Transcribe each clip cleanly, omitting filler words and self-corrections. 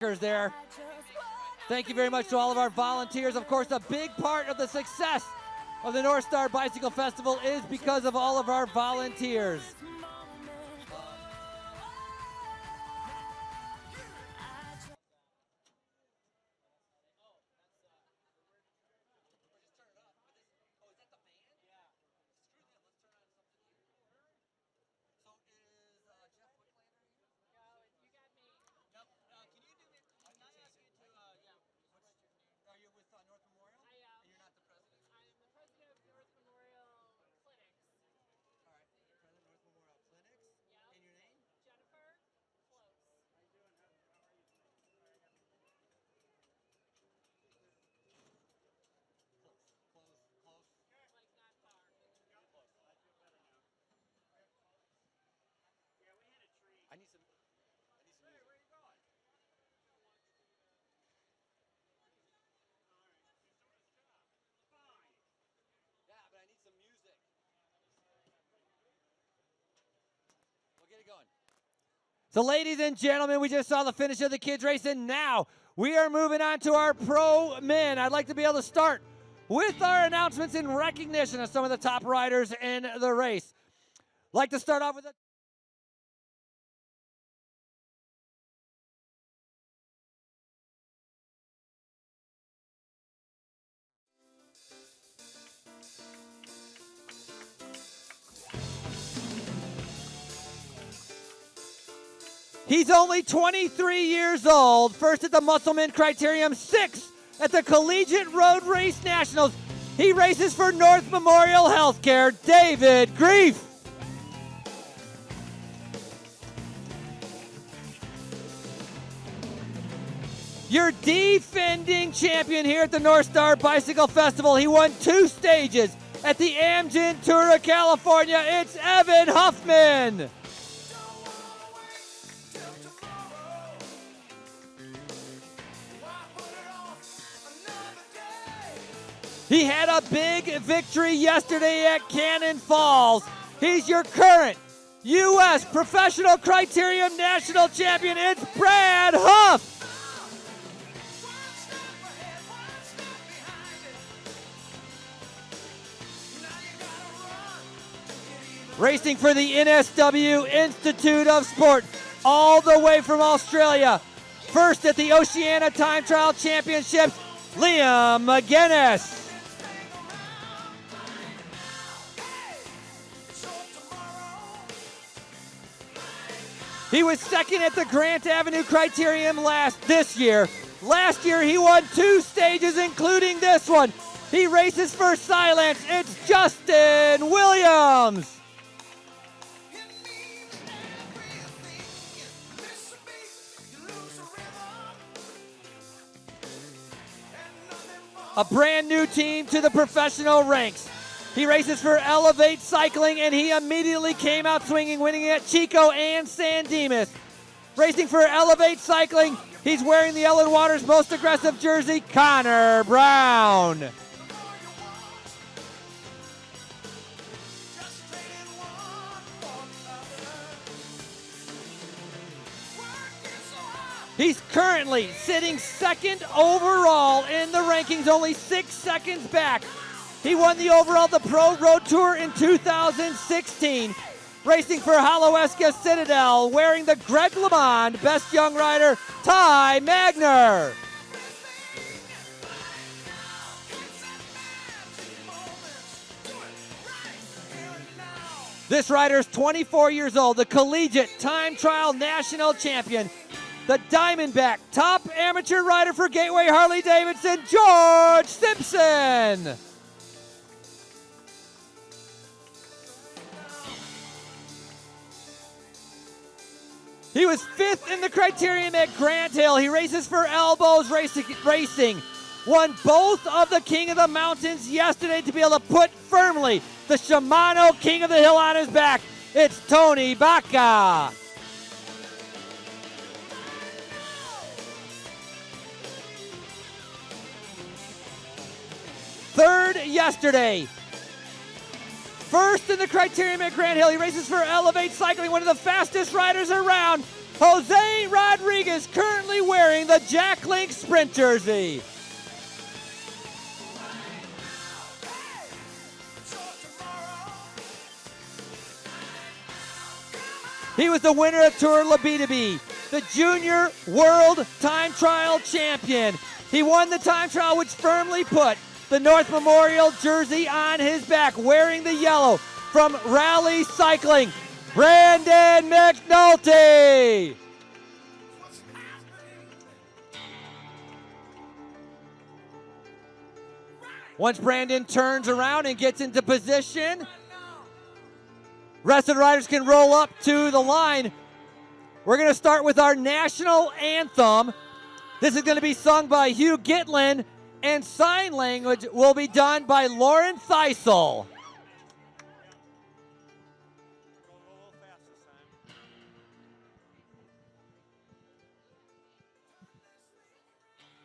there. Thank you very much to all of our volunteers. Of course, a big part of the success of the North Star Bicycle Festival is because of all of our volunteers. I need some music. Where are you going? Yeah, but I need some music. We'll get it going. So ladies and gentlemen, we just saw the finish of the kids race, and now we are moving on to our pro men. I'd like to be able to start with our announcements in recognition of some of the top riders in the race. Like to start off with a He's only 23 years old, first at the Musselman Criterium, sixth at the Collegiate Road Race Nationals. He races for North Memorial Healthcare, David Grief. Your defending champion here at the North Star Bicycle Festival. He won 2 stages at the Amgen Tour of California. It's Evan Huffman. He had a big victory yesterday at Cannon Falls. He's your current U.S. Professional Criterium National Champion. It's Brad Huff. Racing for the NSW Institute of Sport, all the way from Australia. First at the Oceania Time Trial Championships, Liam McGuinness. He was second at the Grant Avenue Criterium this year. Last year, he won 2 stages, including this one. He races for Silence. It's Justin Williams. A brand new team to the professional ranks. He races for Elevate Cycling, and he immediately came out swinging, winning at Chico and San Dimas. Racing for Elevate Cycling, he's wearing the Ellen Waters Most Aggressive jersey, Connor Brown. He's currently sitting second overall in the rankings, only 6 seconds back. He won the overall the Pro Road Tour in 2016. Racing for Haloeska Citadel, wearing the Greg LeMond Best Young Rider, Ty Magner. This rider's 24 years old, the Collegiate Time Trial National Champion, the Diamondback top amateur rider for Gateway Harley-Davidson, George Simpson. He was 5th in the Criterium at Grant Hill. He races for Elbows Racing. Won both of the King of the Mountains yesterday to be able to put firmly the Shimano King of the Hill on his back. It's Tony Baca. Third yesterday. First in the Criterium at Grant Hill. He races for Elevate Cycling, one of the fastest riders around. Jose Rodriguez, currently wearing the Jack Link Sprint jersey. He was the winner of Tour La B2B, the Junior World Time Trial Champion. He won the time trial, which firmly put the North Memorial jersey on his back, wearing the yellow from Rally Cycling, Brandon McNulty. Once Brandon turns around and gets into position, rest of the riders can roll up to the line. We're going to start with our national anthem. This is going to be sung by Hugh Gitlin, and sign language will be done by Lauren Theisel.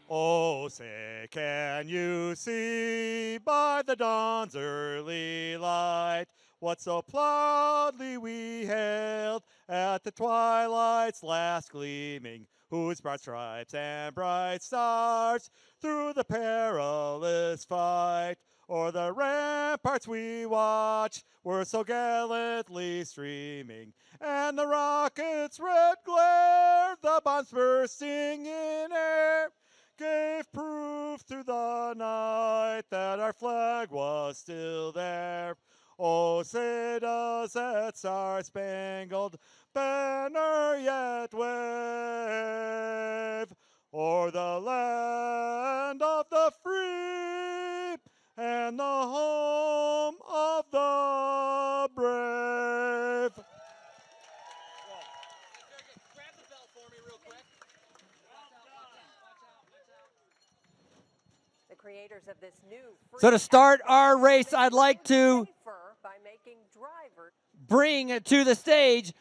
Oh, say, can you see by the dawn's early light what so proudly we hailed at the twilight's last gleaming, whose broad stripes and bright stars through the perilous fight o'er the ramparts we watched were so gallantly streaming, and the rocket's red glare, the bombs bursting in air, gave proof through the night that our flag was still there. Oh, say does that star-spangled banner yet wave o'er the land of the free and the home of the brave. Grab the belt for me real quick. The creators of this new So to start our race, I'd like to by making drivers bring to the stage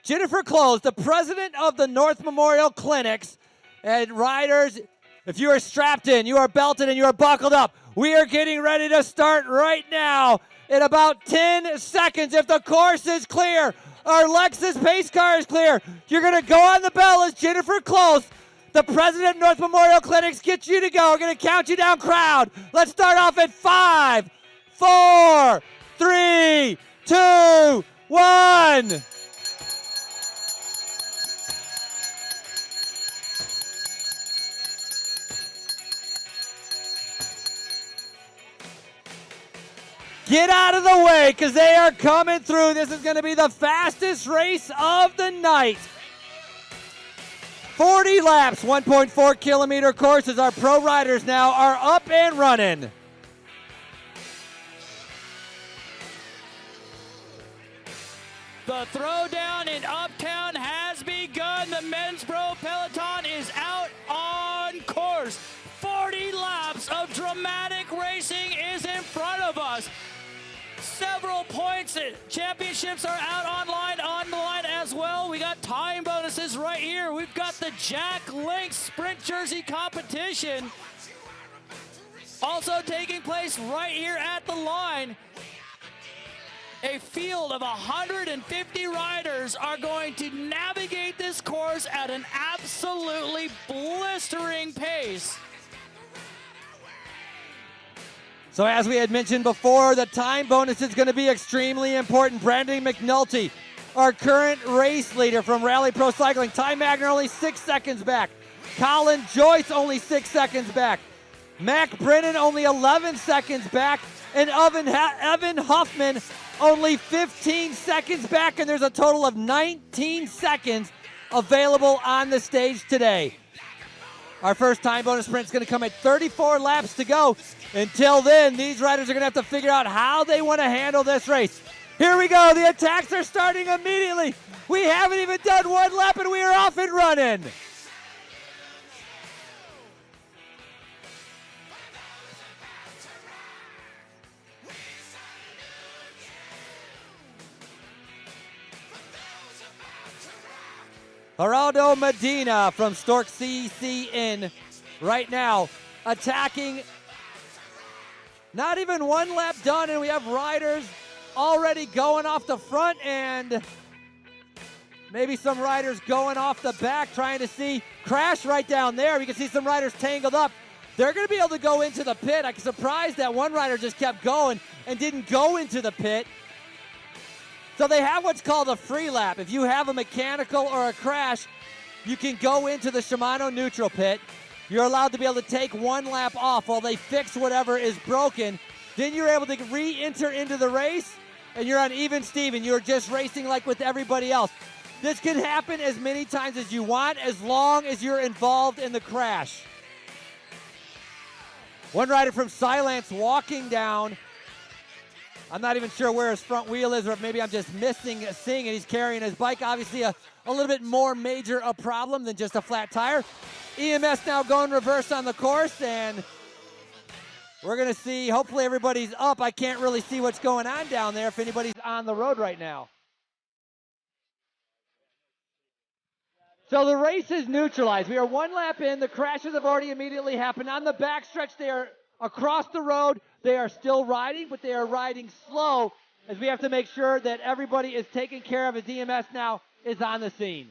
Jennifer Close, the president of the North Memorial Clinics. And riders, if you are strapped in, you are belted, and you are buckled up, we are getting ready to start right now in about 10 seconds. If the course is clear, our Lexus pace car is clear, you're going to go on the bell as Jennifer Close, the president of North Memorial Clinics, gets you to go. We're going to count you down, crowd. Let's start off at 5, 4, 3, 2, 1. Get out of the way, because they are coming through. This is going to be the fastest race of the night. 40 laps, 1.4 kilometer courses. Our pro riders now are up and running. The throwdown in Uptown has begun. The men's pro peloton is out on course. 40 laps of dramatic racing is in front of us. Several points, championships are out on the line as well. We got time bonuses right here. We've got the Jack Link Sprint Jersey competition also taking place right here at the line. A field of 150 riders are going to navigate this course at an absolutely blistering pace. So as we had mentioned before, the time bonus is going to be extremely important. Brandon McNulty, our current race leader from Rally Pro Cycling. Ty Magner only 6 seconds back. Colin Joyce only 6 seconds back. Mac Brennan only 11 seconds back. And Evan Huffman only 15 seconds back. And there's a total of 19 seconds available on the stage today. Our first time bonus sprint is going to come at 34 laps to go. Until then, these riders are going to have to figure out how they want to handle this race. Here we go. The attacks are starting immediately. We haven't even done one lap, and we are off and running. Geraldo Medina from Stork CCN right now attacking. Not even one lap done, and we have riders already going off the front end. Maybe some riders going off the back trying to see crash right down there. You can see some riders tangled up. They're going to be able to go into the pit. I'm surprised that one rider just kept going and didn't go into the pit. So they have what's called a free lap. If you have a mechanical or a crash, you can go into the Shimano neutral pit. You're allowed to be able to take one lap off while they fix whatever is broken. Then you're able to re-enter into the race, and you're on even Steven. You're just racing like with everybody else. This can happen as many times as you want, as long as you're involved in the crash. One rider from Silence walking down. I'm not even sure where his front wheel is, or maybe I'm just seeing it. He's carrying his bike. Obviously a little bit more major a problem than just a flat tire. EMS now going reverse on the course, and we're going to see, hopefully everybody's up. I can't really see what's going on down there if anybody's on the road right now. So the race is neutralized. We are one lap in. The crashes have already immediately happened. On the backstretch, they are across the road. They are still riding, but they are riding slow as we have to make sure that everybody is taken care of as EMS now is on the scene.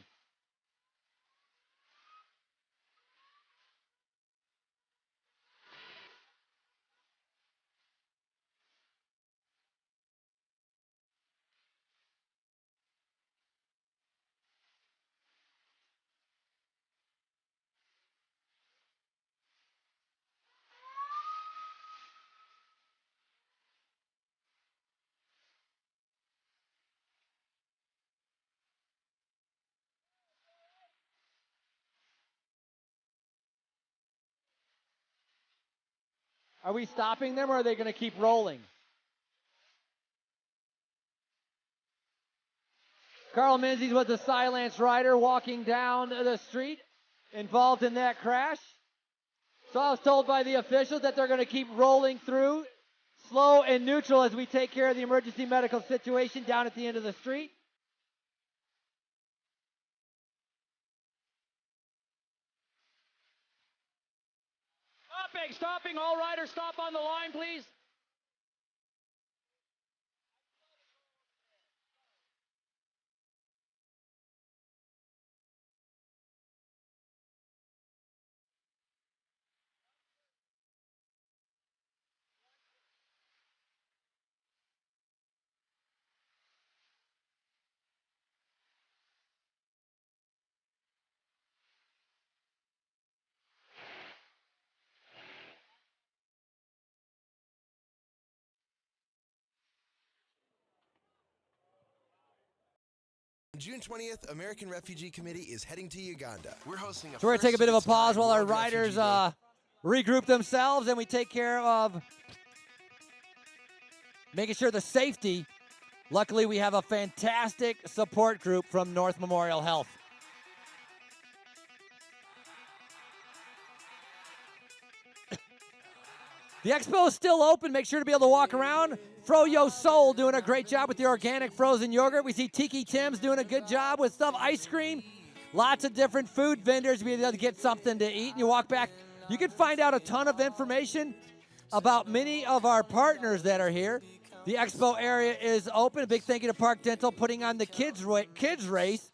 Are we stopping them, or are they going to keep rolling? Carl Menzies was a Silence rider walking down the street, involved in that crash. So I was told by the officials that they're going to keep rolling through, slow and neutral, as we take care of the emergency medical situation down at the end of the street. Stopping, all riders stop on the line, please. June 20th, American Refugee Committee is heading to Uganda. We're hosting a So we're going to take a bit of a pause while our riders regroup themselves, and we take care of making sure the safety. Luckily, we have a fantastic support group from North Memorial Health. The expo is still open. Make sure to be able to walk around. Froyo Soul doing a great job with the organic frozen yogurt. We see Tiki Tim's doing a good job with stuff. Ice cream. Lots of different food vendors. Be able to get something to eat. And you walk back. You can find out a ton of information about many of our partners that are here. The expo area is open. A big thank you to Park Dental putting on the kids race.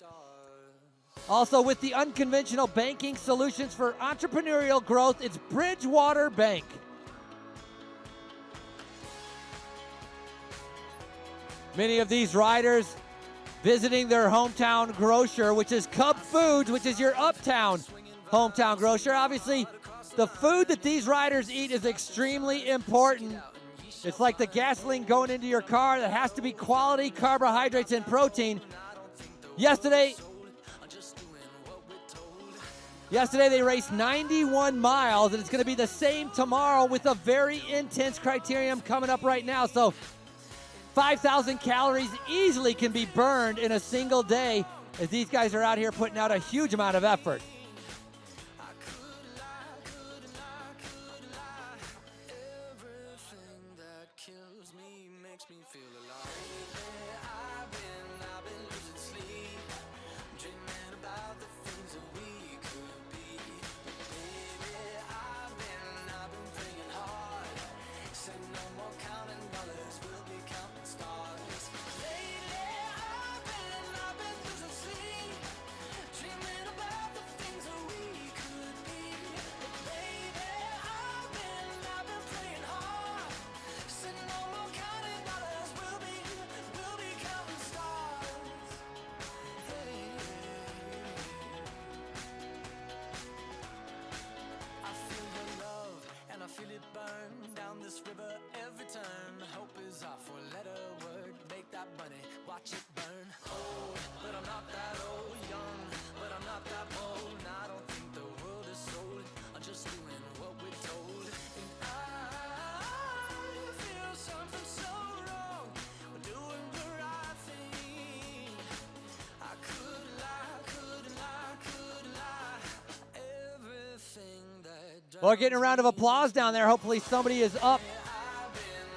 Also with the unconventional banking solutions for entrepreneurial growth, it's Bridgewater Bank. Many of these riders visiting their hometown grocer, which is Cub Foods, which is your uptown hometown grocer. Obviously, the food that these riders eat is extremely important. It's like the gasoline going into your car. That has to be quality carbohydrates and protein. Yesterday they raced 91 miles, and it's going to be the same tomorrow with a very intense criterium coming up right now. So 5,000 calories easily can be burned in a single day as these guys are out here putting out a huge amount of effort. that money, watch it burn. Old, but I'm not that old. Young, but I'm not that bold. And I don't think the world is sold. I'm just doing what we're told. And I feel something so wrong. We're doing the right thing. I could lie, couldn't lie, couldn't lie. Everything that Well, getting a round of applause down there. Hopefully somebody is up.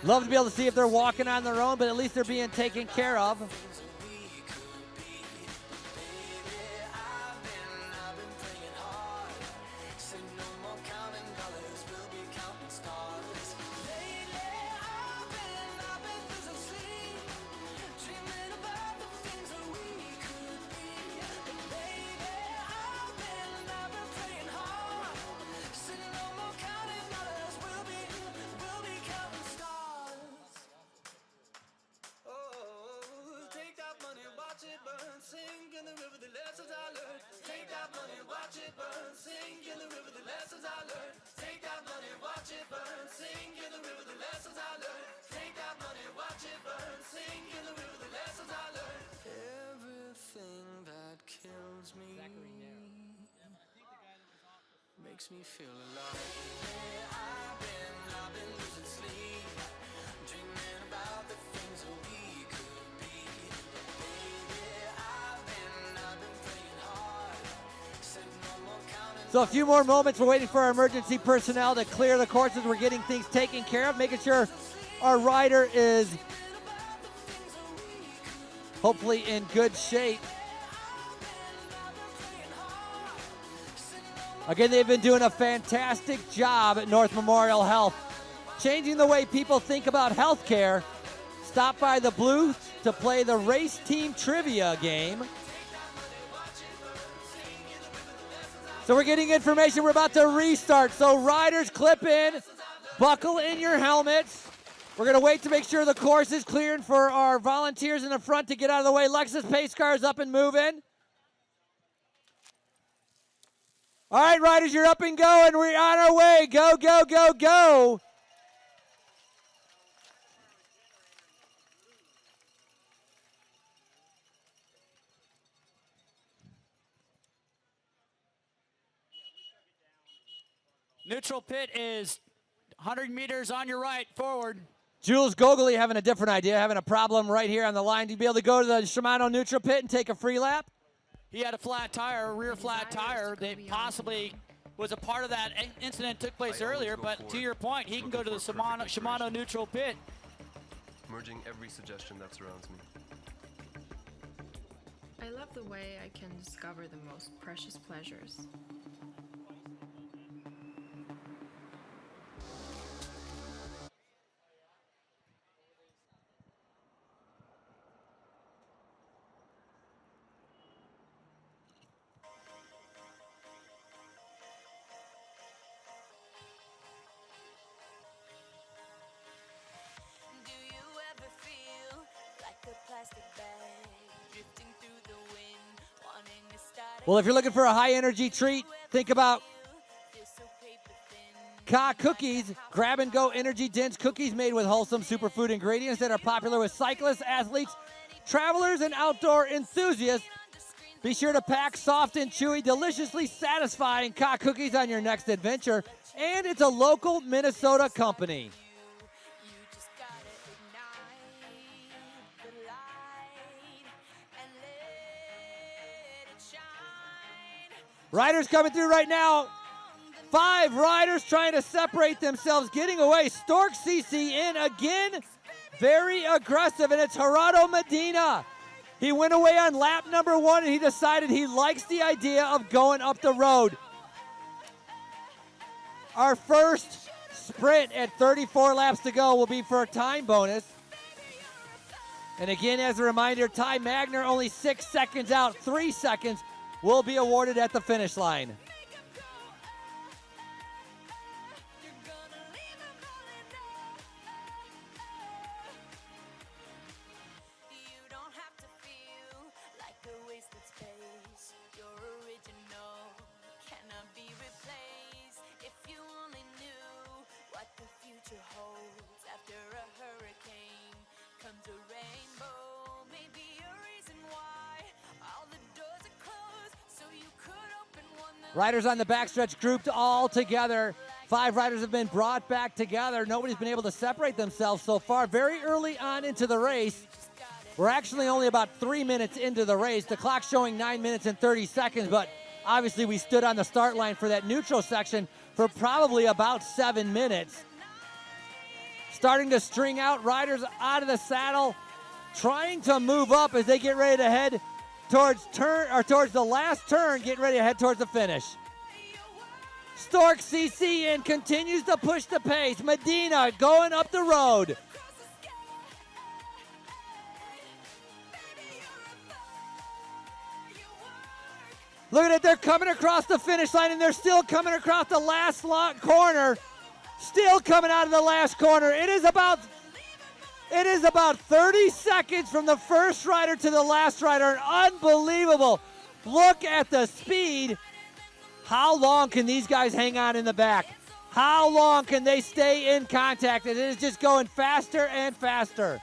Love to be able to see if they're walking on their own, but at least they're being taken care of. Makes me feel alive. I've been losing sleep, dreaming about the things that we could be. Baby, I've been praying hard. Said no more counting. So a few more moments. We're waiting for our emergency personnel to clear the courses. We're getting things taken care of, making sure our rider is hopefully in good shape. Again, they've been doing a fantastic job at North Memorial Health, changing the way people think about health care. Stop by the booth to play the race team trivia game. So we're getting information. We're about to restart. So riders, clip in, buckle in your helmets. We're going to wait to make sure the course is clearing for our volunteers in the front to get out of the way. Lexus pace car is up and moving. All right, riders, you're up and going. We're on our way. Go, go, go, go. Neutral pit is 100 meters on your right, forward. Jules Gogoli having a different idea, having a problem right here on the line. To be able to go to the Shimano neutral pit and take a free lap? He had a flat tire, a rear flat tire that possibly was a part of that incident that took place earlier, but to your point, he can go to the Shimano neutral pit. Merging every suggestion that surrounds me. I love the way I can discover the most precious pleasures. Well, if you're looking for a high-energy treat, think about Ka Cookies, grab-and-go energy dense cookies made with wholesome superfood ingredients that are popular with cyclists, athletes, travelers, and outdoor enthusiasts. Be sure to pack soft and chewy, deliciously satisfying Ka Cookies on your next adventure. And it's a local Minnesota company. Riders coming through right now. 5 riders trying to separate themselves, getting away. Stork CC in again. Very aggressive, and it's Gerardo Medina. He went away on lap number 1, and he decided he likes the idea of going up the road. Our first sprint at 34 laps to go will be for a time bonus. And again, as a reminder, Ty Magner only 6 seconds out, 3 seconds will be awarded at the finish line. Holds after a hurricane comes a rainbow. Riders on the backstretch grouped all together. 5 riders have been brought back together. Nobody's been able to separate themselves so far. Very early on into the race. We're actually only about 3 minutes into the race. The clock's showing 9 minutes and 30 seconds, but obviously we stood on the start line for that neutral section for probably about 7 minutes. Starting to string out riders out of the saddle, trying to move up as they get ready to head towards the last turn, getting ready to head towards the finish. Stork CC in continues to push the pace. Medina going up the road. Look at it, they're coming across the finish line, and they're still coming across the last corner. Still coming out of the last corner. It is about 30 seconds from the first rider to the last rider. Unbelievable. Look at the speed. How long can these guys hang on in the back? How long can they stay in contact? And it is just going faster and faster.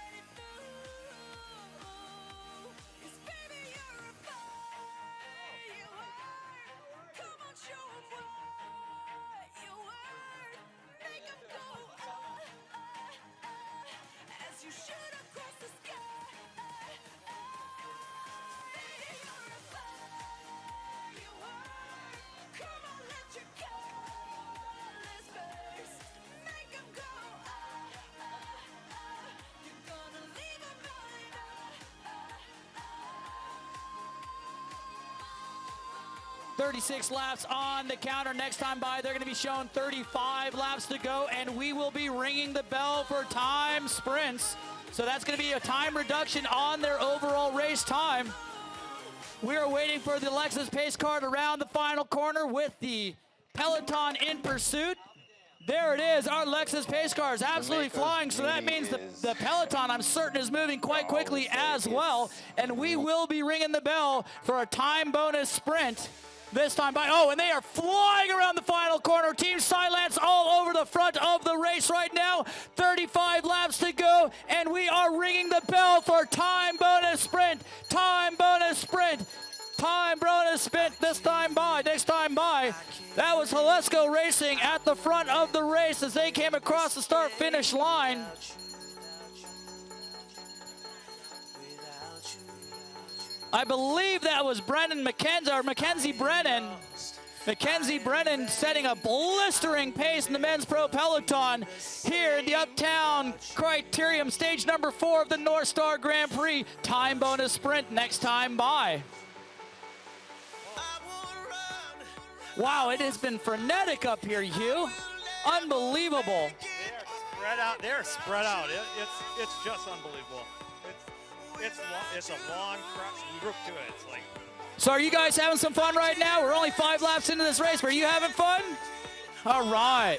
"36 laps on the counter. Next time by, they're going to be showing 35 laps to go, and we will be ringing the bell for time sprints. So that's going to be a time reduction on their overall race time. We are waiting for the Lexus pace car to round the final corner with the peloton in pursuit. There it is. Our Lexus pace car is absolutely flying, so that means the peloton, I'm certain, is moving quite quickly as well. And we will be ringing the bell for a time bonus sprint this time by. Oh, and they are flying around the final corner. Team Silence all over the front of the race right now. 35 laps to go, and we are ringing the bell for time bonus sprint. Time bonus sprint. Time bonus sprint this time by, next time by. That was Halesko Racing at the front of the race as they came across the start-finish line. I believe that was Mackenzie Brennan. Mackenzie Brennan setting a blistering pace in the men's pro peloton here in the Uptown Criterium, stage number 4 of the North Star Grand Prix. Time bonus sprint next time by. Wow, it has been frenetic up here, Hugh. Unbelievable. They're spread out. It's just unbelievable. It's a long group to it. It's like. So are you guys having some fun right now? We're only 5 laps into this race, but are you having fun? All right.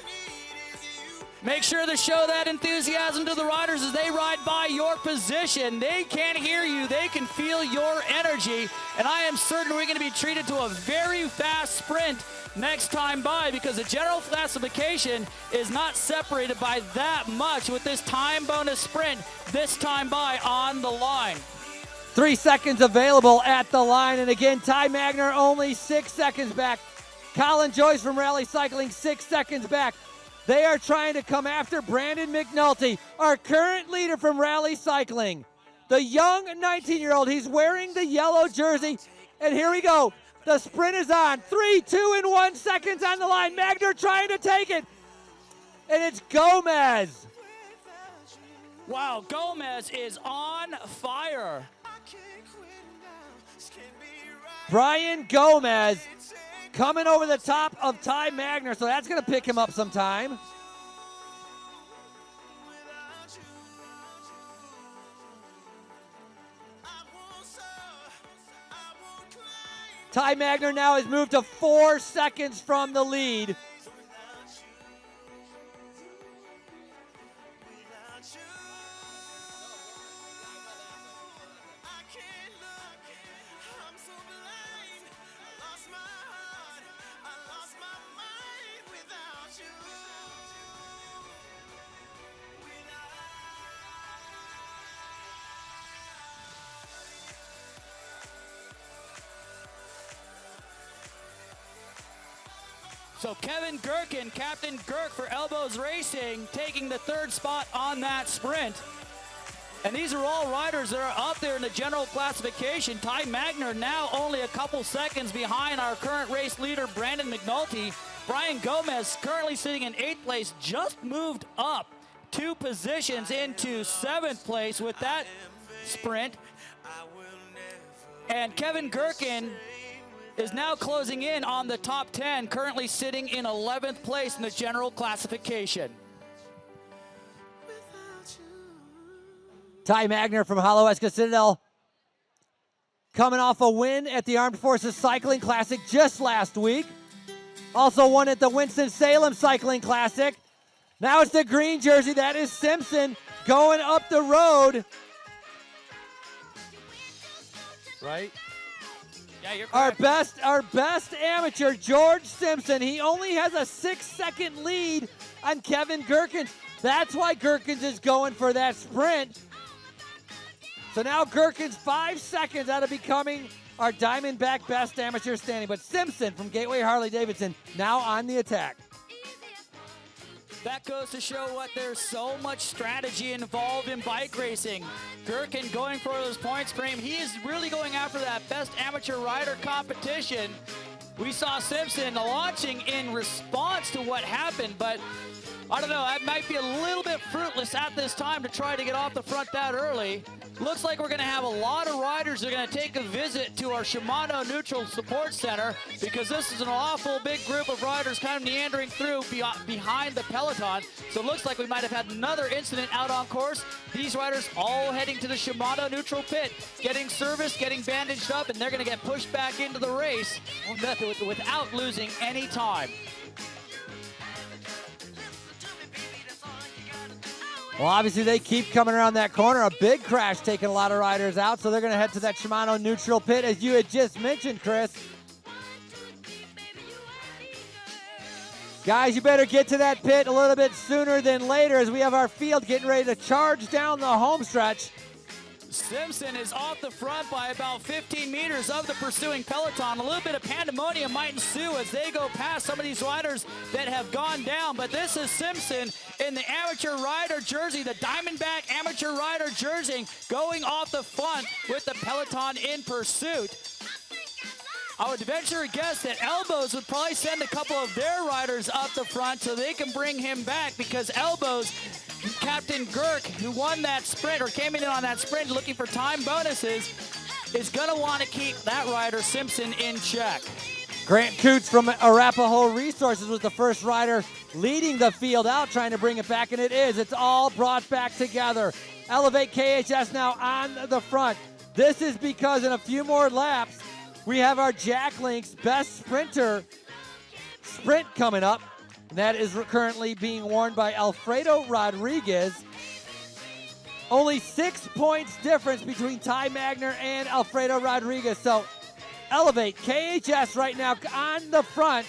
Make sure to show that enthusiasm to the riders as they ride by your position. They can't hear you. They can feel your energy. And I am certain we're going to be treated to a very fast sprint next time by, because the general classification is not separated by that much with this time bonus sprint this time by on the line. 3 seconds available at the line. And again, Ty Magner only 6 seconds back. Colin Joyce from Rally Cycling 6 seconds back. They are trying to come after Brandon McNulty, our current leader from Rally Cycling. The young 19-year-old, he's wearing the yellow jersey. And here we go. The sprint is on. 3, 2, and 1 seconds on the line. Magner trying to take it. And it's Gomez. Wow, Gomez is on fire. Brian Gomez coming over the top of Ty Magner, so that's going to pick him up some time. Ty Magner now has moved to 4 seconds from the lead. So Kevin Gherkin, Captain Girk for Elbows Racing, taking the third spot on that sprint. And these are all riders that are up there in the general classification. Ty Magner now only a couple seconds behind our current race leader, Brandon McNulty. Brian Gomez, currently sitting in 8th place, just moved up 2 positions into 7th place with that sprint. And Kevin Gherkin is now closing in on the top 10, currently sitting in 11th place in the general classification. Ty Magner from Holloweska Citadel coming off a win at the Armed Forces Cycling Classic just last week. Also won at the Winston-Salem Cycling Classic. Now it's the green jersey. That is Simpson going up the road. Right? Yeah, you're correct. Our best amateur, George Simpson. He only has a 6-second lead on Kevin Gherkins. That's why Gherkins is going for that sprint. So now Gherkins 5 seconds out of becoming our Diamondback best amateur standing. But Simpson from Gateway Harley-Davidson now on the attack. That goes to show what there's so much strategy involved in bike racing. Gherkin going for those points for him. He is really going after that best amateur rider competition. We saw Simpson launching in response to what happened, but I don't know, that might be a little bit fruitless at this time to try to get off the front that early. Looks like we're going to have a lot of riders that are going to take a visit to our Shimano Neutral Support Center, because this is an awful big group of riders kind of meandering through behind the peloton. So it looks like we might have had another incident out on course. These riders all heading to the Shimano Neutral Pit, getting serviced, getting bandaged up, and they're going to get pushed back into the race without losing any time. Well, obviously they keep coming around that corner. A big crash taking a lot of riders out, so they're going to head to that Shimano Neutral Pit, as you had just mentioned, Chris. Guys, you better get to that pit a little bit sooner than later, as we have our field getting ready to charge down the home stretch. Simpson is off the front by about 15 meters of the pursuing peloton. A little bit of pandemonium might ensue as they go past some of these riders that have gone down. But this is Simpson in the amateur rider jersey, the Diamondback amateur rider jersey, going off the front with the peloton in pursuit. I would venture a guess that Elbows would probably send a couple of their riders up the front so they can bring him back, because Elbows, Captain Girk, who won that sprint or came in on that sprint looking for time bonuses, is going to want to keep that rider Simpson in check. Grant Coots from Arapahoe Resources was the first rider leading the field out, trying to bring it back, and it is. It's all brought back together. Elevate KHS now on the front. This is because in a few more laps, we have our Jack Links Best Sprinter sprint coming up. And that is currently being worn by Alfredo Rodriguez. Only 6 points difference between Ty Magner and Alfredo Rodriguez. So Elevate KHS right now on the front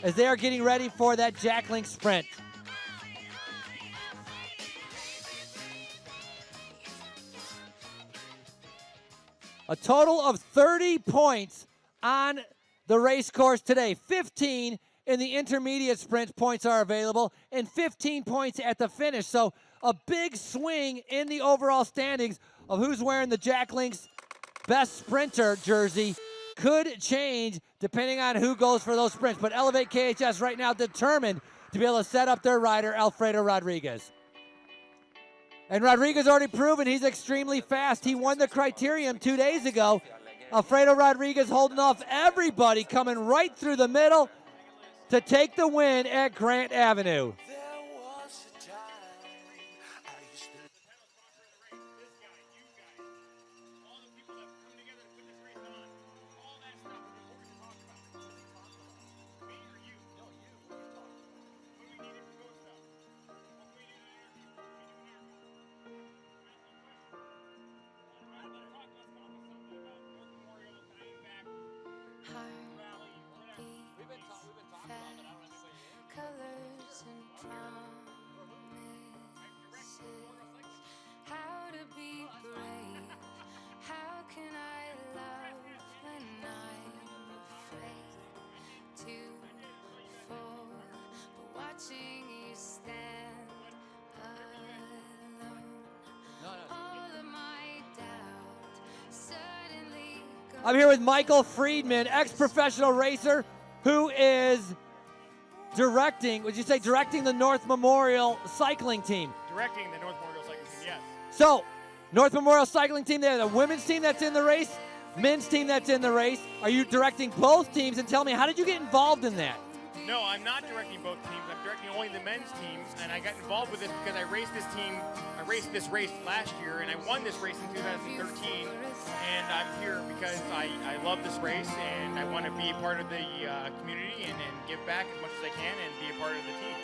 as they are getting ready for that Jack Link sprint. A total of 30 points on the race course today. 15 in the intermediate sprint points are available, and 15 points at the finish. So a big swing in the overall standings of who's wearing the Jack Links Best Sprinter jersey could change depending on who goes for those sprints. But Elevate KHS right now determined to be able to set up their rider, Alfredo Rodriguez. And Rodriguez already proven he's extremely fast. He won the Criterium 2 days ago. Alfredo Rodriguez holding off everybody, coming right through the middle to take the win at Grant Avenue. Colors and I'm here with Michael Friedman, ex-professional racer, who is directing the North Memorial cycling team. Directing the North Memorial cycling team, yes. So, North Memorial cycling team, they're the women's team that's in the race, men's team that's in the race. Are you directing both teams? And tell me, how did you get involved in that? No, I'm not directing both teams. I'm directing only the men's teams, and I got involved with this because I raced this race last year, and I won this race in 2013, and I'm here because I love this race, and I want to be a part of the community and give back as much as I can and be a part of the team.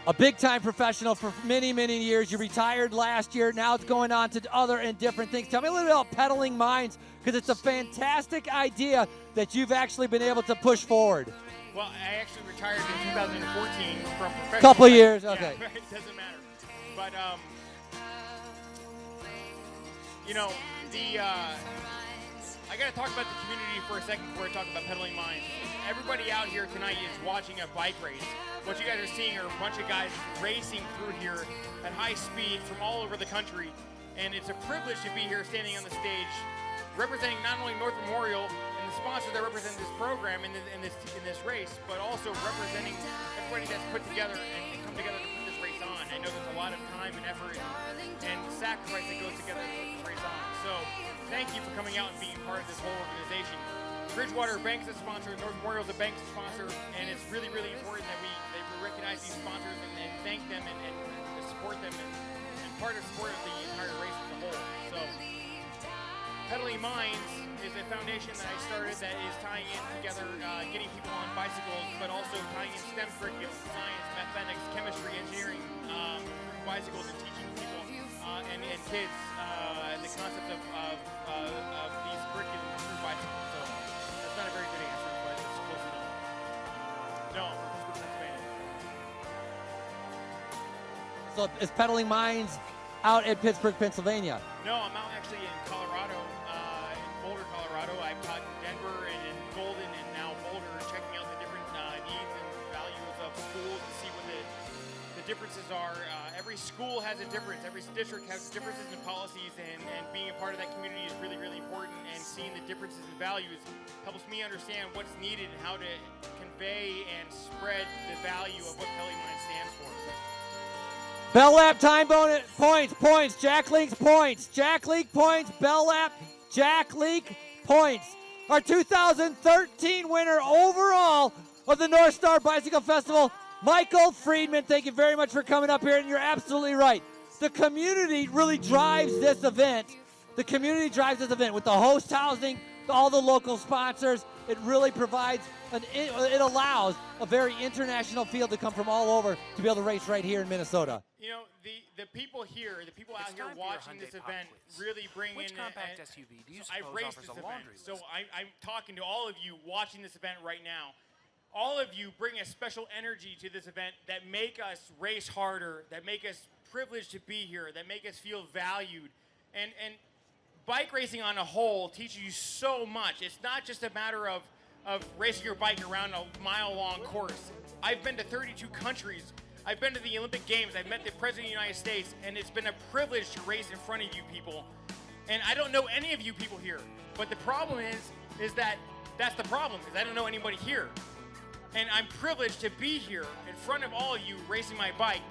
A big-time professional for many, many years. You retired last year. Now it's going on to other and different things. Tell me a little bit about Pedaling Minds, because it's a fantastic idea that you've actually been able to push forward. Well, I actually retired in 2014 from professional. Couple of years, okay. Yeah, it doesn't matter. But, you know, I got to talk about the community for a second before I talk about Pedaling Minds. Everybody out here tonight is watching a bike race. What you guys are seeing are a bunch of guys racing through here at high speed from all over the country. And it's a privilege to be here standing on the stage representing not only North Memorial and the sponsors that represent this program in this race, but also representing everybody that's put together and come together to put this race on. I know there's a lot of time and effort and sacrifice that goes together to put this race on. So thank you for coming out and being part of this whole organization. Bridgewater Bank is a sponsor, North Memorial is a bank sponsor, and it's really, really important that we recognize these sponsors and thank them and support them and part of support of the entire race as a whole. So Pedaling Minds is a foundation that I started that is tying in together getting people on bicycles, but also tying in STEM curriculum, science, mathematics, chemistry, engineering, through bicycles and teaching people and kids the concept of these curriculums through bicycles. So that's not a very good answer, but it's close enough. No, it's Pennsylvania. So is Pedaling Minds out at Pittsburgh, Pennsylvania? No, I'm out actually in Colorado, in Boulder, Colorado. I've taught in Denver and Golden and now Boulder, checking out the different needs and values of schools to see what the differences are. Every school has a difference. Every district has differences in policies, and being a part of that community is really, really important, and seeing the differences in values helps me understand what's needed and how to convey and spread the value of what Pedaling Minds stands for. Bell Lap time bonus points. Jack Leak points. Jack Leak points. Bell Lap. Jack Leak points. Our 2013 winner overall of the North Star Bicycle Festival, Michael Friedman. Thank you very much for coming up here, and you're absolutely right. The community really drives this event. The community drives this event with the host housing, all the local sponsors. It really provides, it allows a very international field to come from all over to be able to race right here in Minnesota. You know, the people here, the people out here watching this event really bring Which in. compact SUV do you I've suppose raced offers this a event, laundry so list? I'm talking to all of you watching this event right now. All of you bring a special energy to this event that make us race harder, that make us privileged to be here, that make us feel valued. And bike racing on a whole teaches you so much. It's not just a matter of racing your bike around a mile-long course. I've been to 32 countries. I've been to the Olympic Games. I've met the President of the United States, and it's been a privilege to race in front of you people. And I don't know any of you people here, but the problem is that that's the problem, is I don't know anybody here. And I'm privileged to be here in front of all of you racing my bike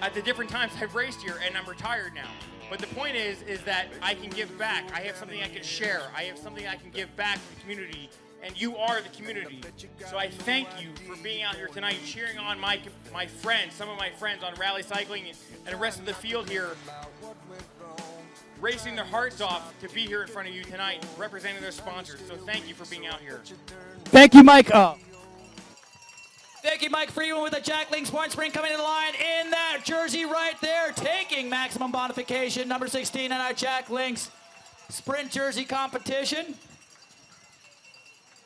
at the different times I've raced here, and I'm retired now. But the point is that I can give back. I have something I can share. I have something I can give back to the community, and you are the community. So I thank you for being out here tonight, cheering on my friends, some of my friends on rally cycling and the rest of the field here, racing their hearts off to be here in front of you tonight, representing their sponsors. So thank you for being out here. Thank you, Mike. Thank you, Mike Freeman with the Jack Link Sports Spring coming in the line in that jersey right there, taking maximum bonification, number 16 in our Jack Link's sprint jersey competition.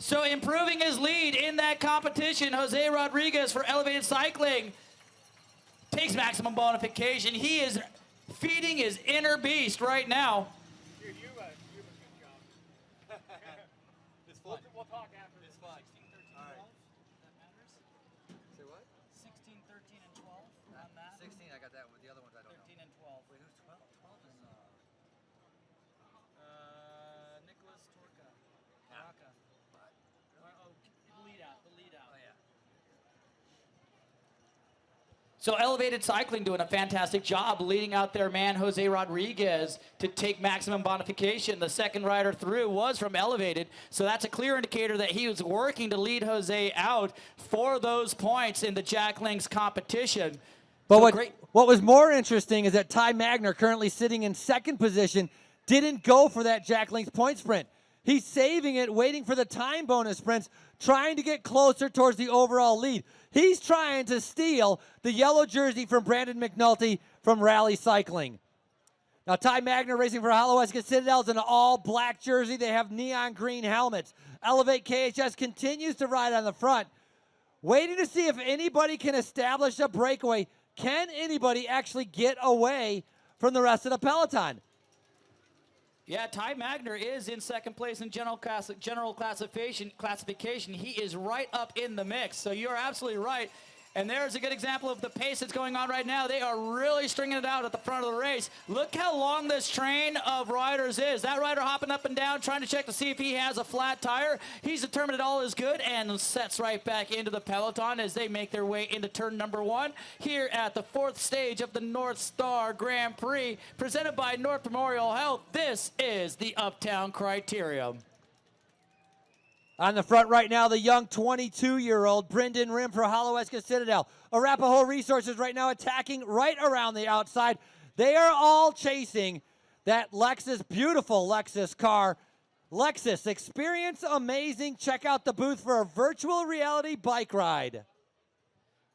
So improving his lead in that competition, Jose Rodriguez for Elevated Cycling takes maximum bonification. He is feeding his inner beast right now. Dude, you have a good job. It's fun. We'll talk after. It's fun. 16, 13, 12. That matters. Say what? 16, 13, and 12 on that. 16, I got that one. The other ones I don't 13 and 12. Wait, who's 12? 12 is Nicholas Torka. So Elevated Cycling doing a fantastic job leading out their man Jose Rodriguez to take maximum bonification. The second rider through was from Elevated, so that's a clear indicator that he was working to lead Jose out for those points in the Jack Links competition. But So what was more interesting is that Ty Magner, currently sitting in second position, didn't go for that Jack Links point sprint. He's saving it, waiting for the time bonus sprints, trying to get closer towards the overall lead. He's trying to steal the yellow jersey from Brandon McNulty from Rally Cycling. Now, Ty Magner racing for Holloweska Citadel is in an all-black jersey. They have neon green helmets. Elevate KHS continues to ride on the front, waiting to see if anybody can establish a breakaway. Can anybody actually get away from the rest of the peloton? Yeah, Ty Magner is in second place in general classification. He is right up in the mix, so you're absolutely right. And there's a good example of the pace that's going on right now. They are really stringing it out at the front of the race. Look how long this train of riders is. That rider hopping up and down, trying to check to see if he has a flat tire. He's determined it all is good and sets right back into the peloton as they make their way into turn number 1 here at the 4th stage of the North Star Grand Prix, presented by North Memorial Health. This is the Uptown Criterium. On the front right now, the young 22-year-old Brendan Rim for Holloweska Citadel. Arapahoe Resources right now attacking right around the outside. They are all chasing that Lexus, beautiful Lexus car. Lexus, experience amazing. Check out the booth for a virtual reality bike ride.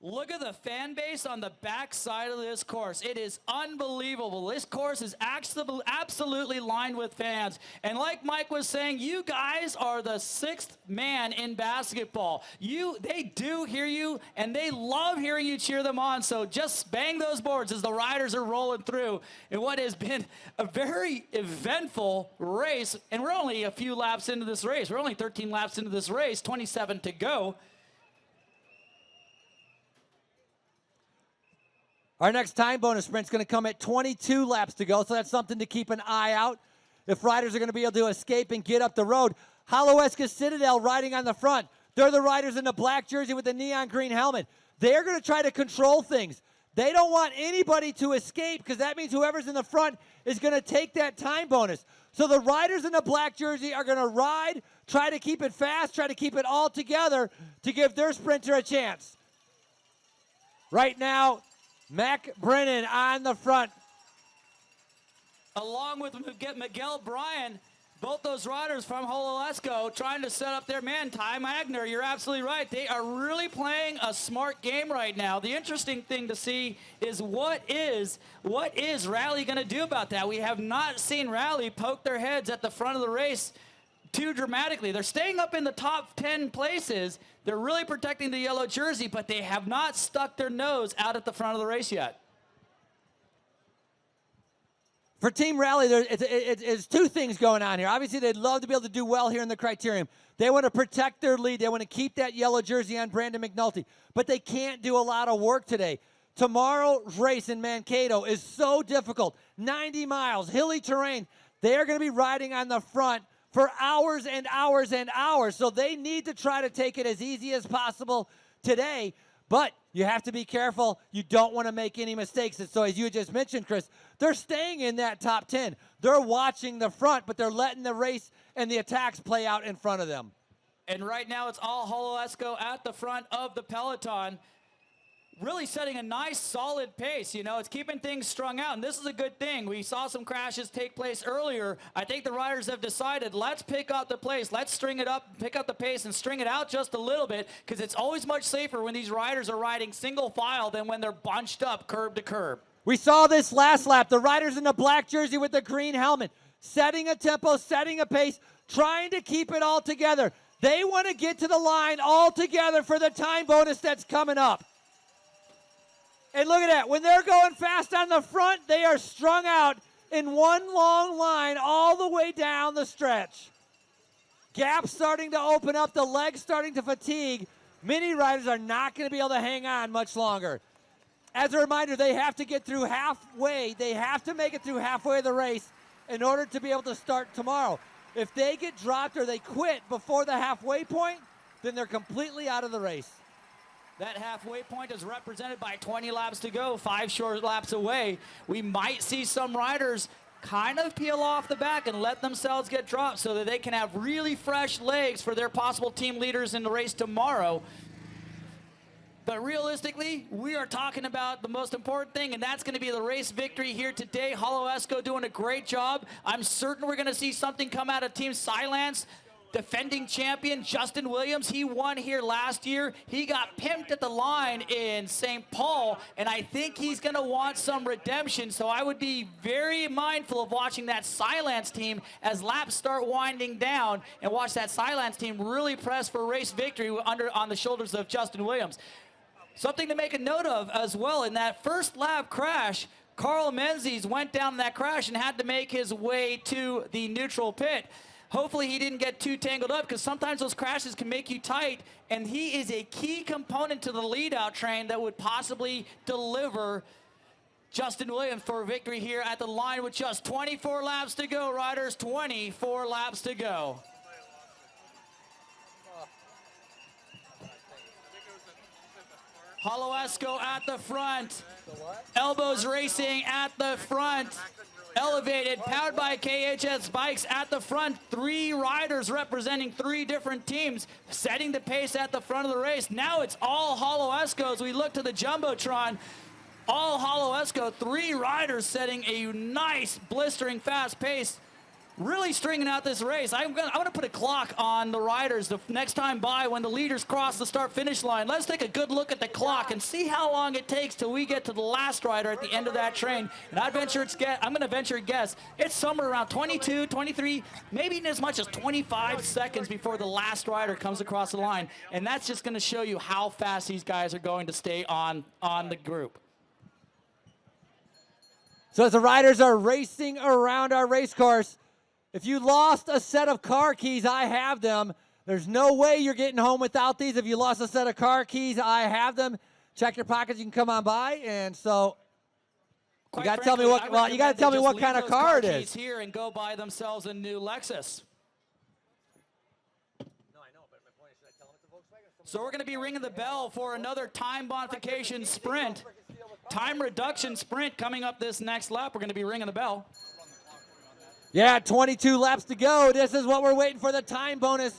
Look at the fan base on the back side of this course. It is unbelievable. This course is absolutely lined with fans. And like Mike was saying, you guys are the 6th man in basketball. They do hear you, and they love hearing you cheer them on. So just bang those boards as the riders are rolling through in what has been a very eventful race. And we're only a few laps into this race. We're only 13 laps into this race, 27 to go. Our next time bonus sprint is going to come at 22 laps to go, so that's something to keep an eye out. If riders are going to be able to escape and get up the road. Holloweska Citadel riding on the front. They're the riders in the black jersey with the neon green helmet. They're going to try to control things. They don't want anybody to escape because that means whoever's in the front is going to take that time bonus. So the riders in the black jersey are going to ride, try to keep it fast, try to keep it all together to give their sprinter a chance. Right now, Mac Brennan on the front. Along with Miguel Bryan, both those riders from Hololesco trying to set up their man, Ty Magner. You're absolutely right. They are really playing a smart game right now. The interesting thing to see is what is Rally going to do about that? We have not seen Rally poke their heads at the front of the race too dramatically. They're staying up in the top 10 places. They're really protecting the yellow jersey, but they have not stuck their nose out at the front of the race yet. For Team Rally, it's two things going on here. Obviously, they'd love to be able to do well here in the Criterium. They want to protect their lead. They want to keep that yellow jersey on Brandon McNulty, but they can't do a lot of work today. Tomorrow's race in Mankato is so difficult. 90 miles, hilly terrain. They're going to be riding on the front for hours and hours and hours. So they need to try to take it as easy as possible today. But you have to be careful. You don't want to make any mistakes. And so as you just mentioned, Chris, they're staying in that top 10. They're watching the front, but they're letting the race and the attacks play out in front of them. And right now it's all Hololesco at the front of the peloton, really setting a nice solid pace. You know, it's keeping things strung out, and this is a good thing. We saw some crashes take place earlier. I think the riders have decided, let's pick up the pace, let's string it up, pick up the pace and string it out just a little bit, because it's always much safer when these riders are riding single file than when they're bunched up curb to curb. We saw this last lap. The riders in the black jersey with the green helmet, setting a tempo, setting a pace, trying to keep it all together. They want to get to the line all together for the time bonus that's coming up. And look at that. When they're going fast on the front, they are strung out in one long line all the way down the stretch. Gaps starting to open up, the legs starting to fatigue. Many riders are not going to be able to hang on much longer. As a reminder, they have to get through halfway. They have to make it through halfway of the race in order to be able to start tomorrow. If they get dropped or they quit before the halfway point, then they're completely out of the race. That halfway point is represented by 20 laps to go, 5 short laps away. We might see some riders kind of peel off the back and let themselves get dropped so that they can have really fresh legs for their possible team leaders in the race tomorrow. But realistically, we are talking about the most important thing, and that's going to be the race victory here today. Hollow Esco doing a great job. I'm certain we're going to see something come out of Team Silence. Defending champion Justin Williams, he won here last year. He got pimped at the line in St. Paul, and I think he's going to want some redemption. So I would be very mindful of watching that Silence team as laps start winding down, and watch that Silence team really press for race victory on the shoulders of Justin Williams. Something to make a note of as well, in that first lap crash, Carl Menzies went down in that crash and had to make his way to the neutral pit. Hopefully he didn't get too tangled up, because sometimes those crashes can make you tight, and he is a key component to the lead-out train that would possibly deliver Justin Williams for a victory here at the line with just 24 laps to go, riders. 24 laps to go. Hollow Esco at the front. Elbows Racing at the front. Elevated, powered by KHS Bikes at the front. 3 riders representing 3 different teams, setting the pace at the front of the race. Now it's all Hollow Esco as we look to the Jumbotron. All Hollow Esco, 3 riders setting a nice, blistering fast pace. Really stringing out this race. I'm gonna put a clock on the riders the next time by when the leaders cross the start-finish line. Let's take a good look at the clock and see how long it takes till we get to the last rider at the end of that train. And I'm gonna venture a guess. It's somewhere around 22, 23, maybe even as much as 25 seconds before the last rider comes across the line. And that's just gonna show you how fast these guys are going to stay on the group. So as the riders are racing around our race course, if you lost a set of car keys, I have them. There's no way you're getting home without these. If you lost a set of car keys, I have them. Check your pockets. You can come on by. And so you got to tell me what. Well, you got to tell me what kind of car it is. Here and go buy themselves a new Lexus. So we're going to be ringing the bell for another time bonification sprint, time reduction sprint coming up this next lap. We're going to be ringing the bell. Yeah, 22 laps to go. This is what we're waiting for, the time bonus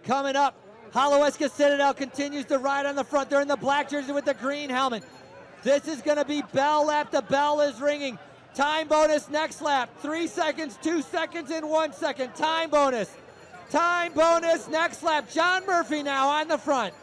coming up. Hollow Esco Citadel continues to ride on the front. They're in the black jersey with the green helmet. This is going to be bell lap. The bell is ringing. Time bonus next lap. 3 seconds, 2 seconds, and 1 second. Time bonus. Time bonus next lap. John Murphy now on the front.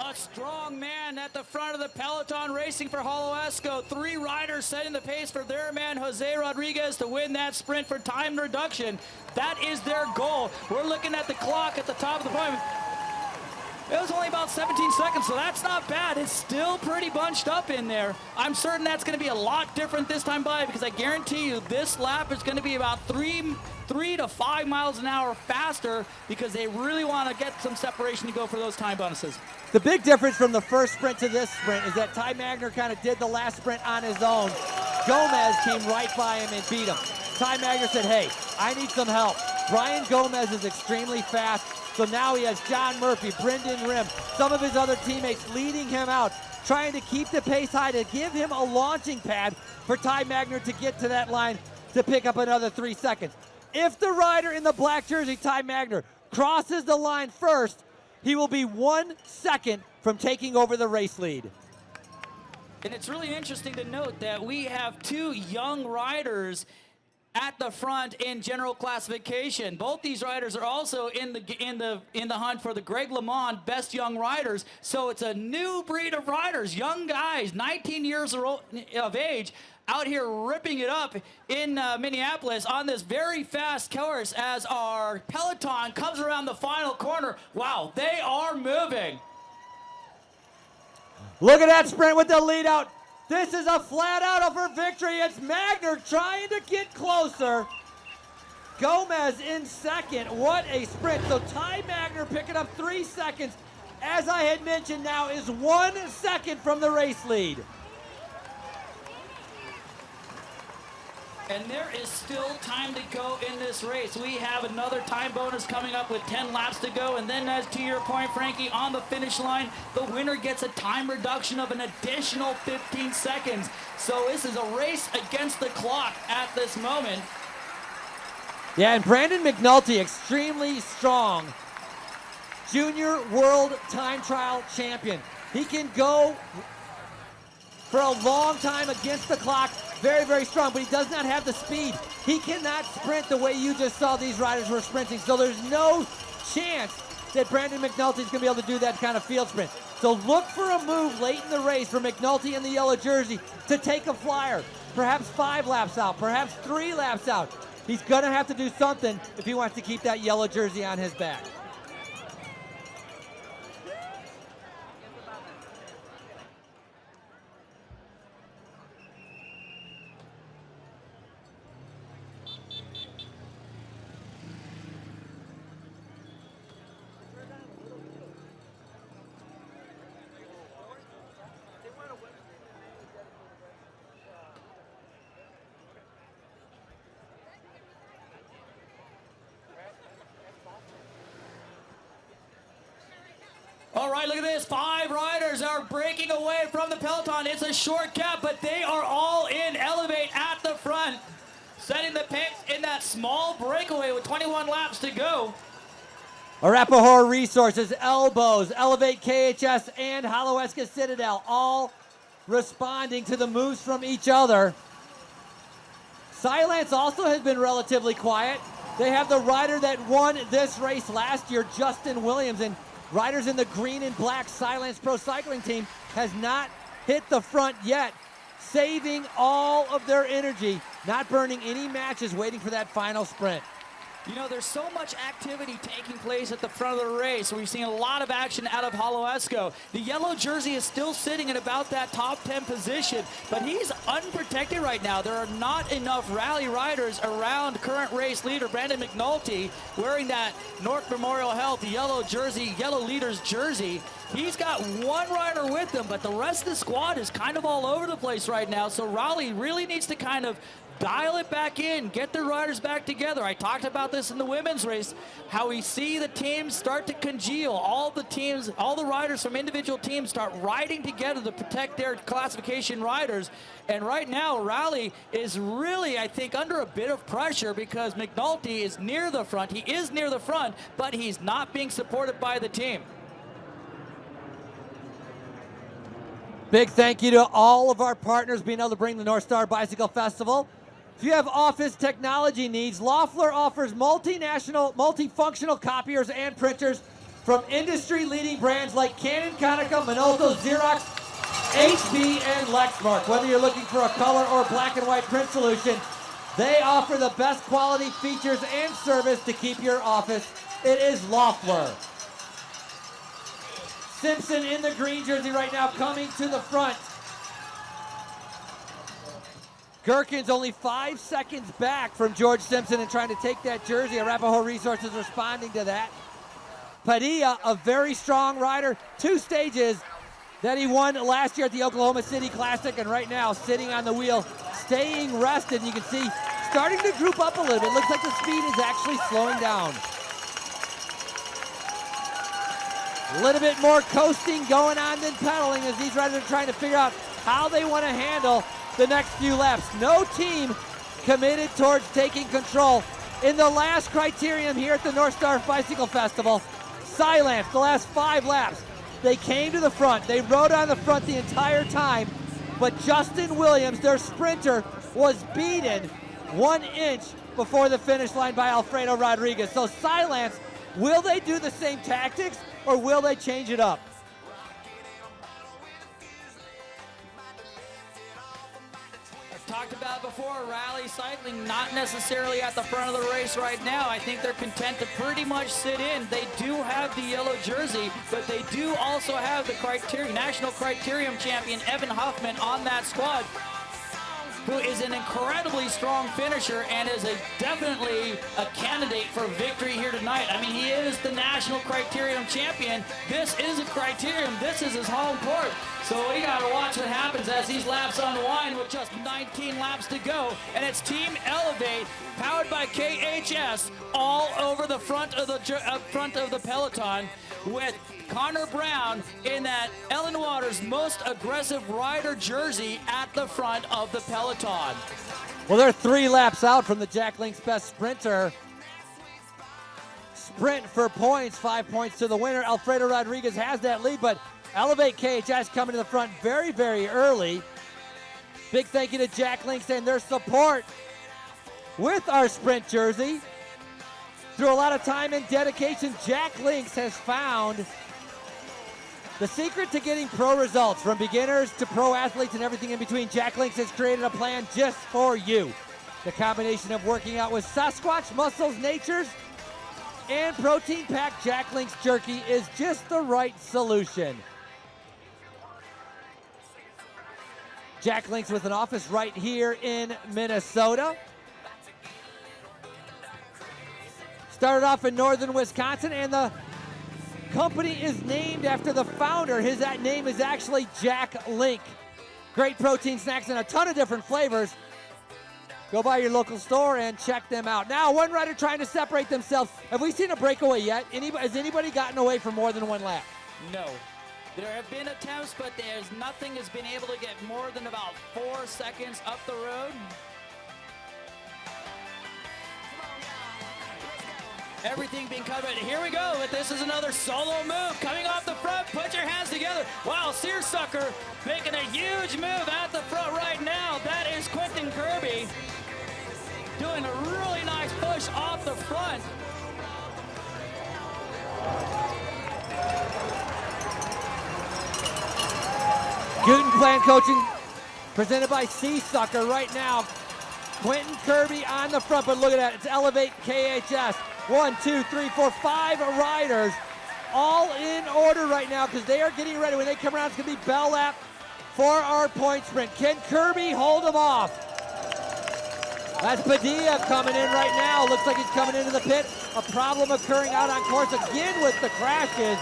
A strong man at the front of the peloton racing for Hollow Esco. 3 riders setting the pace for their man Jose Rodriguez to win that sprint for time reduction. That is their goal. We're looking at the clock at the top of the point. It was only about 17 seconds, so that's not bad. It's still pretty bunched up in there. I'm certain that's going to be a lot different this time by, because I guarantee you this lap is going to be about 3 to 5 miles an hour faster, because they really want to get some separation to go for those time bonuses. The big difference from the first sprint to this sprint is that Ty Magner kind of did the last sprint on his own. Gomez came right by him and beat him. Ty Magner said, hey, I need some help. Brian Gomez is extremely fast, so now he has John Murphy, Brendan Rim, some of his other teammates leading him out, trying to keep the pace high to give him a launching pad for Ty Magner to get to that line to pick up another 3 seconds. If the rider in the black jersey, Ty Magner, crosses the line first, he will be 1 second from taking over the race lead. And it's really interesting to note that we have 2 young riders at the front in general classification. Both these riders are also in the hunt for the Greg LeMond Best Young Riders. So it's a new breed of riders, young guys, 19 years of age, out here ripping it up in Minneapolis on this very fast course as our peloton comes around the final corner. Wow, they are moving. Look at that sprint with the lead out. This is a flat out for victory. It's Magner trying to get closer. Gomez in second. What a sprint. So Ty Magner picking up 3 seconds. As I had mentioned, now is 1 second from the race lead. And there is still time to go in this race. We have another time bonus coming up with 10 laps to go. And then, as to your point, Frankie, on the finish line, the winner gets a time reduction of an additional 15 seconds. So this is a race against the clock at this moment. Yeah, and Brandon McNulty, extremely strong. Junior World Time Trial Champion. He can go for a long time against the clock. Very, very strong, but he does not have the speed. He cannot sprint the way you just saw these riders were sprinting. So there's no chance that Brandon McNulty is going to be able to do that kind of field sprint. So look for a move late in the race for McNulty in the yellow jersey to take a flyer. Perhaps 5 laps out, perhaps 3 laps out. He's going to have to do something if he wants to keep that yellow jersey on his back. All right, look at this. 5 riders are breaking away from the peloton. It's a short gap, but they are all in. Elevate at the front, setting the pace in that small breakaway with 21 laps to go. Arapahoe Resources, Elbows, Elevate KHS, and Holoweska Citadel all responding to the moves from each other. Silence also has been relatively quiet. They have the rider that won this race last year, Justin Williams, and riders in the green and black Silence Pro Cycling team has not hit the front yet, saving all of their energy, not burning any matches, waiting for that final sprint. You know, there's so much activity taking place at the front of the race. We've seen a lot of action out of Holowesko. The yellow jersey is still sitting in about that top 10 position, but he's unprotected right now. There are not enough rally riders around current race leader Brandon McNulty wearing that North Memorial Health yellow jersey, yellow leader's jersey. He's got 1 rider with him, but the rest of the squad is kind of all over the place right now. So Raleigh really needs to kind of dial it back in, get the riders back together. I talked about this in the women's race, how we see the teams start to congeal. All the teams, all the riders from individual teams start riding together to protect their classification riders. And right now, Raleigh is really, I think, under a bit of pressure because McNulty is near the front. He is near the front, but he's not being supported by the team. Big thank you to all of our partners being able to bring the North Star Bicycle Festival. If you have office technology needs, Loeffler offers multifunctional copiers and printers from industry-leading brands like Canon, Konica, Minolta, Xerox, HP, and Lexmark. Whether you're looking for a color or black and white print solution, they offer the best quality, features, and service to keep your office. It is Loeffler. Simpson in the green jersey right now coming to the front. Gherkin's only 5 seconds back from George Simpson and trying to take that jersey. Arapahoe Resources responding to that. Padilla, a very strong rider. 2 stages that he won last year at the Oklahoma City Classic, and right now sitting on the wheel, staying rested. And you can see starting to group up a little bit. Looks like the speed is actually slowing down. A little bit more coasting going on than pedaling as these riders are trying to figure out how they want to handle the next few laps. No team committed towards taking control. In the last criterium here at the North Star Bicycle Festival, Silence, the last 5 laps, they came to the front. They rode on the front the entire time, but Justin Williams, their sprinter, was beaten 1 inch before the finish line by Alfredo Rodriguez. So Silence, will they do the same tactics or will they change it up? Talked about before, rally cycling not necessarily at the front of the race right now. I think they're content to pretty much sit in. They do have the yellow jersey, but they do also have the national criterium champion Evan Huffman on that squad, who is an incredibly strong finisher and is definitely a candidate for victory here tonight. I mean, he is the national criterium champion. This is a criterium. This is his home court. So we got to watch what happens as these laps unwind with just 19 laps to go. And it's Team Elevate, powered by KHS, all over the front of the peloton, with Connor Brown in that Ellen Waters' most aggressive rider jersey at the front of the peloton. Well, they're 3 laps out from the Jack Link's best sprinter. Sprint for points, 5 points to the winner. Alfredo Rodriguez has that lead, but Elevate KHS coming to the front very, very early. Big thank you to Jack Links and their support with our sprint jersey. Through a lot of time and dedication, Jack Links has found the secret to getting pro results, from beginners to pro athletes and everything in between. Jack Links has created a plan just for you. The combination of working out with Sasquatch muscles, natures, and protein-packed Jack Links jerky is just the right solution. Jack Links with an office right here in Minnesota. Started off in northern Wisconsin, and the company is named after the founder. His name is actually Jack Link. Great protein snacks and a ton of different flavors. Go by your local store and check them out. Now, one rider trying to separate themselves. Have we seen a breakaway yet? Has anybody gotten away for more than 1 lap? No. There have been attempts, but nothing has been able to get more than about 4 seconds up the road. Everything being covered. Here we go. But this is another solo move coming off the front. Put your hands together. Wow, Searsucker making a huge move at the front right now. That is Quentin Kirby doing a really nice push off the front. Guten Plan Coaching presented by Searsucker right now. Quentin Kirby on the front, but look at that. It's Elevate KHS. 1, 2, 3, 4, 5 riders all in order right now because they are getting ready. When they come around, it's going to be bell lap for our point sprint. Can Kirby hold them off? That's Padilla coming in right now. Looks like he's coming into the pit. A problem occurring out on course again with the crashes.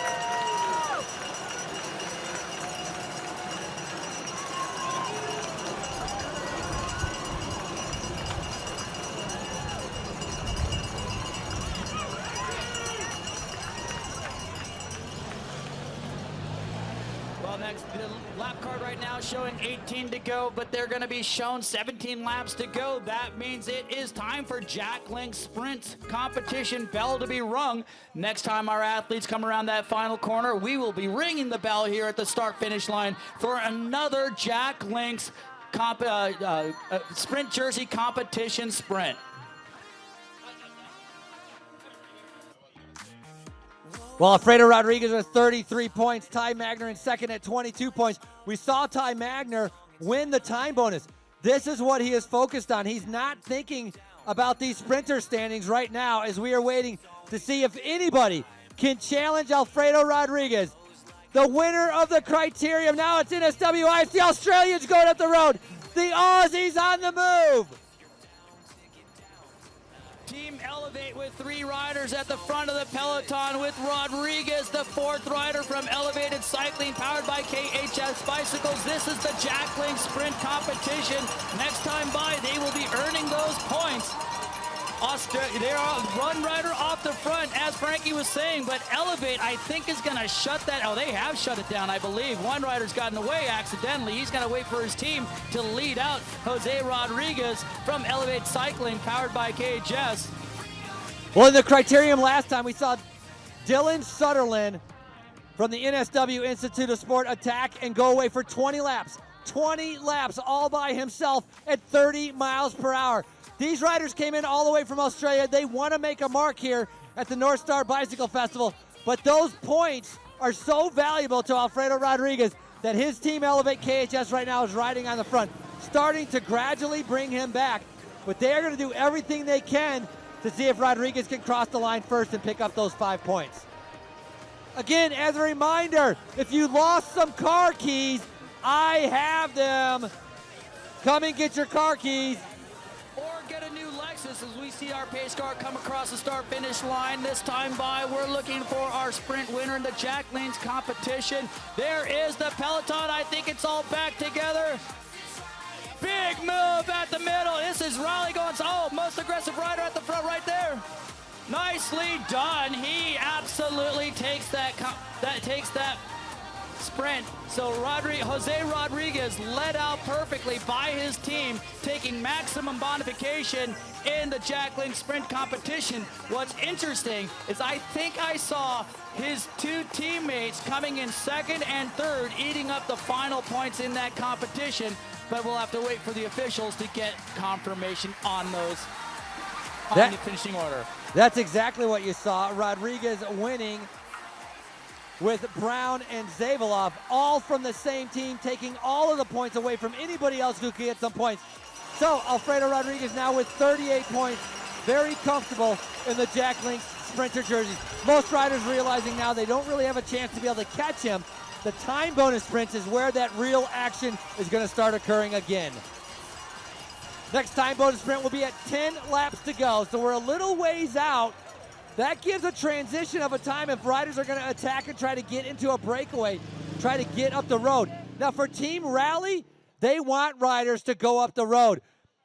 The lap card right now showing 18 to go, but they're going to be shown 17 laps to go. That means it is time for Jack Link's sprint competition bell to be rung. Next time our athletes come around that final corner, we will be ringing the bell here at the start-finish line for another Jack Link's sprint jersey competition sprint. Well, Alfredo Rodriguez with 33 points. Ty Magner in second at 22 points. We saw Ty Magner win the time bonus. This is what he is focused on. He's not thinking about these sprinter standings right now as we are waiting to see if anybody can challenge Alfredo Rodriguez. The winner of the criterium. Now it's NSWI. It's the Australians going up the road. The Aussies on the move. Team Elevate with 3 riders at the front of the peloton, with Rodriguez, the 4th rider from Elevated Cycling, powered by KHS Bicycles. This is the Jack Link Sprint competition. Next time by, they will be earning those points. They're one rider off the front, as Frankie was saying, but Elevate, I think, is going to shut that. Oh, they have shut it down, I believe. One rider's gotten away accidentally. He's going to wait for his team to lead out Jose Rodriguez from Elevate Cycling, powered by KHS. Well, in the criterium last time, we saw Dylan Sutherland from the NSW Institute of Sport attack and go away for 20 laps. 20 laps all by himself at 30 miles per hour. These riders came in all the way from Australia. They want to make a mark here at the North Star Bicycle Festival, but those points are so valuable to Alfredo Rodriguez that his team Elevate KHS right now is riding on the front, starting to gradually bring him back. But they are going to do everything they can to see if Rodriguez can cross the line first and pick up those 5 points. Again, as a reminder, if you lost some car keys, I have them. Come and get your car keys. Or get a new Lexus Alexis, as we see our pace car come across the start-finish line. This time by, we're looking for our sprint winner in the Jacqueline's competition. There is the peloton. I think it's all back together. Big move at the middle. This is Riley going, oh, most aggressive rider at the front right there. Nicely done. He absolutely takes that sprint. So Jose Rodriguez led out perfectly by his team, taking maximum bonification in the Jacqueline sprint competition. What's interesting is I think I saw his two teammates coming in second and third, eating up the final points in that competition, but we'll have to wait for the officials to get confirmation on those on the finishing order. That's exactly what you saw. Rodriguez winning with Brown and Zavalov, all from the same team, taking all of the points away from anybody else who could get some points. So Alfredo Rodriguez now with 38 points, very comfortable in the Jack Links Sprinter jerseys. Most riders realizing now they don't really have a chance to be able to catch him. The time bonus sprints is where that real action is going to start occurring again. Next time bonus sprint will be at 10 laps to go, so we're a little ways out. That gives a transition of a time if riders are going to attack and try to get into a breakaway, try to get up the road. Now for Team Rally, they want riders to go up the road.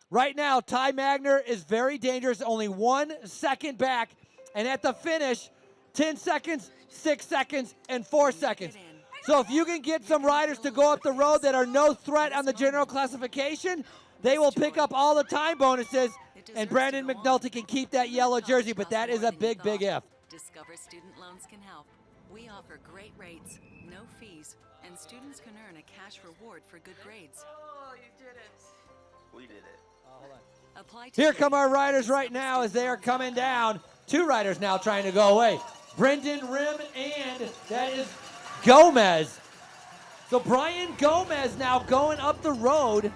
Right now, Ty Magner is very dangerous, only 1 second back, and at the finish, 10 seconds, 6 seconds, and 4 seconds. So if you can get some riders to go up the road that are no threat on the general classification, they will pick up all the time bonuses, and Brandon McNulty can keep that yellow jersey, but that is a big, big if. Discover Student Loans Can Help. We offer great rates, no fees, and students can earn a cash reward for good grades. Oh, you did it. We did it. Hold on. Apply Here come our riders right now as they are coming down. 2 riders now trying to go away. Brendan Rim and that is Gomez. So Brian Gomez now going up the road.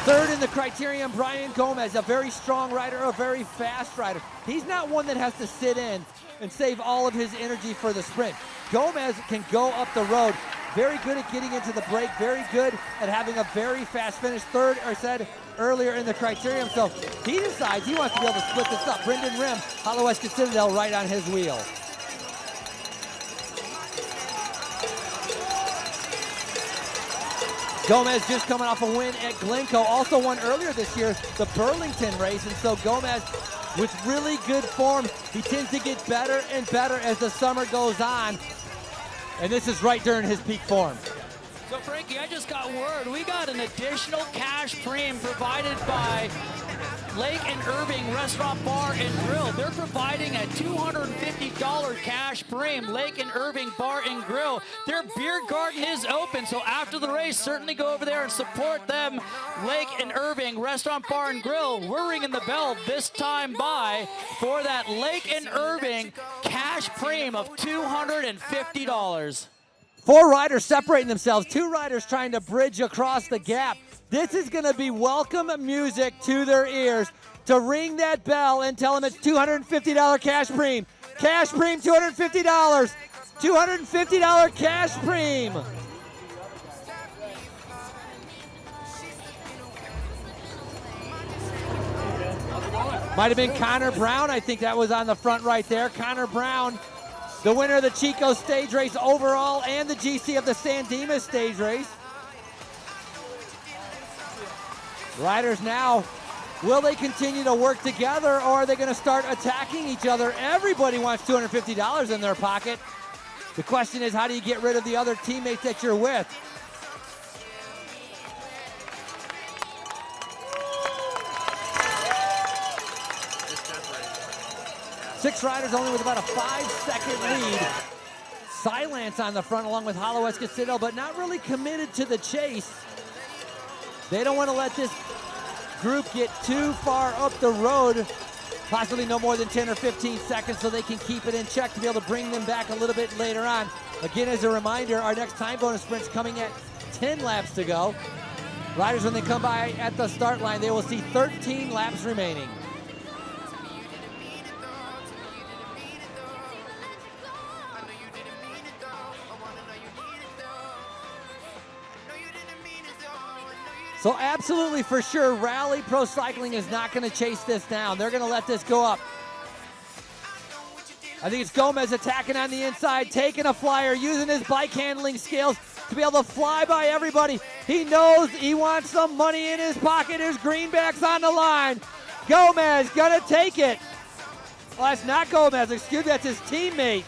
Third in the criterion, Brian Gomez, a very strong rider, a very fast rider. He's not one that has to sit in and save all of his energy for the sprint. Gomez can go up the road. Very good at getting into the break, very good at having a very fast finish. Third, or said earlier in the criterium. So he decides he wants to be able to split this up. Brendan Rim, Hollow West Citadel right on his wheel. Gomez just coming off a win at Glencoe, also won earlier this year the Burlington race, and so Gomez with really good form. He tends to get better and better as the summer goes on, and this is right during his peak form. So Frankie, I just got word. We got an additional cash premium provided by Lake and Irving Restaurant Bar and Grill. They're providing a $250 cash premium. Lake and Irving Bar and Grill. Their beer garden is open, so after the race, certainly go over there and support them. Lake and Irving Restaurant Bar and Grill. We're ringing the bell this time by for that Lake and Irving cash premium of $250. 4 riders separating themselves, 2 riders trying to bridge across the gap. This is going to be welcome music to their ears to ring that bell and tell them it's $250 cash premium. Cash premium, $250. $250 cash premium. Might have been Connor Brown. I think that was on the front right there. Connor Brown, the winner of the Chico stage race overall and the GC of the San Dimas stage race. Riders now, will they continue to work together or are they going to start attacking each other? Everybody wants $250 in their pocket. The question is, how do you get rid of the other teammates that you're with? Six riders only with about a 5-second lead. Silence on the front along with Hollow West Citadel, but not really committed to the chase. They don't want to let this group get too far up the road, possibly no more than 10 or 15 seconds, so they can keep it in check to be able to bring them back a little bit later on. Again, as a reminder, our next time bonus sprint's coming at 10 laps to go. Riders, when they come by at the start line, they will see 13 laps remaining. So absolutely for sure, Rally Pro Cycling is not going to chase this down. They're going to let this go up. I think it's Gomez attacking on the inside, taking a flyer, using his bike handling skills to be able to fly by everybody. He knows he wants some money in his pocket. His greenbacks on the line. Gomez gonna take it. Well, that's not Gomez, excuse me, that's his teammate.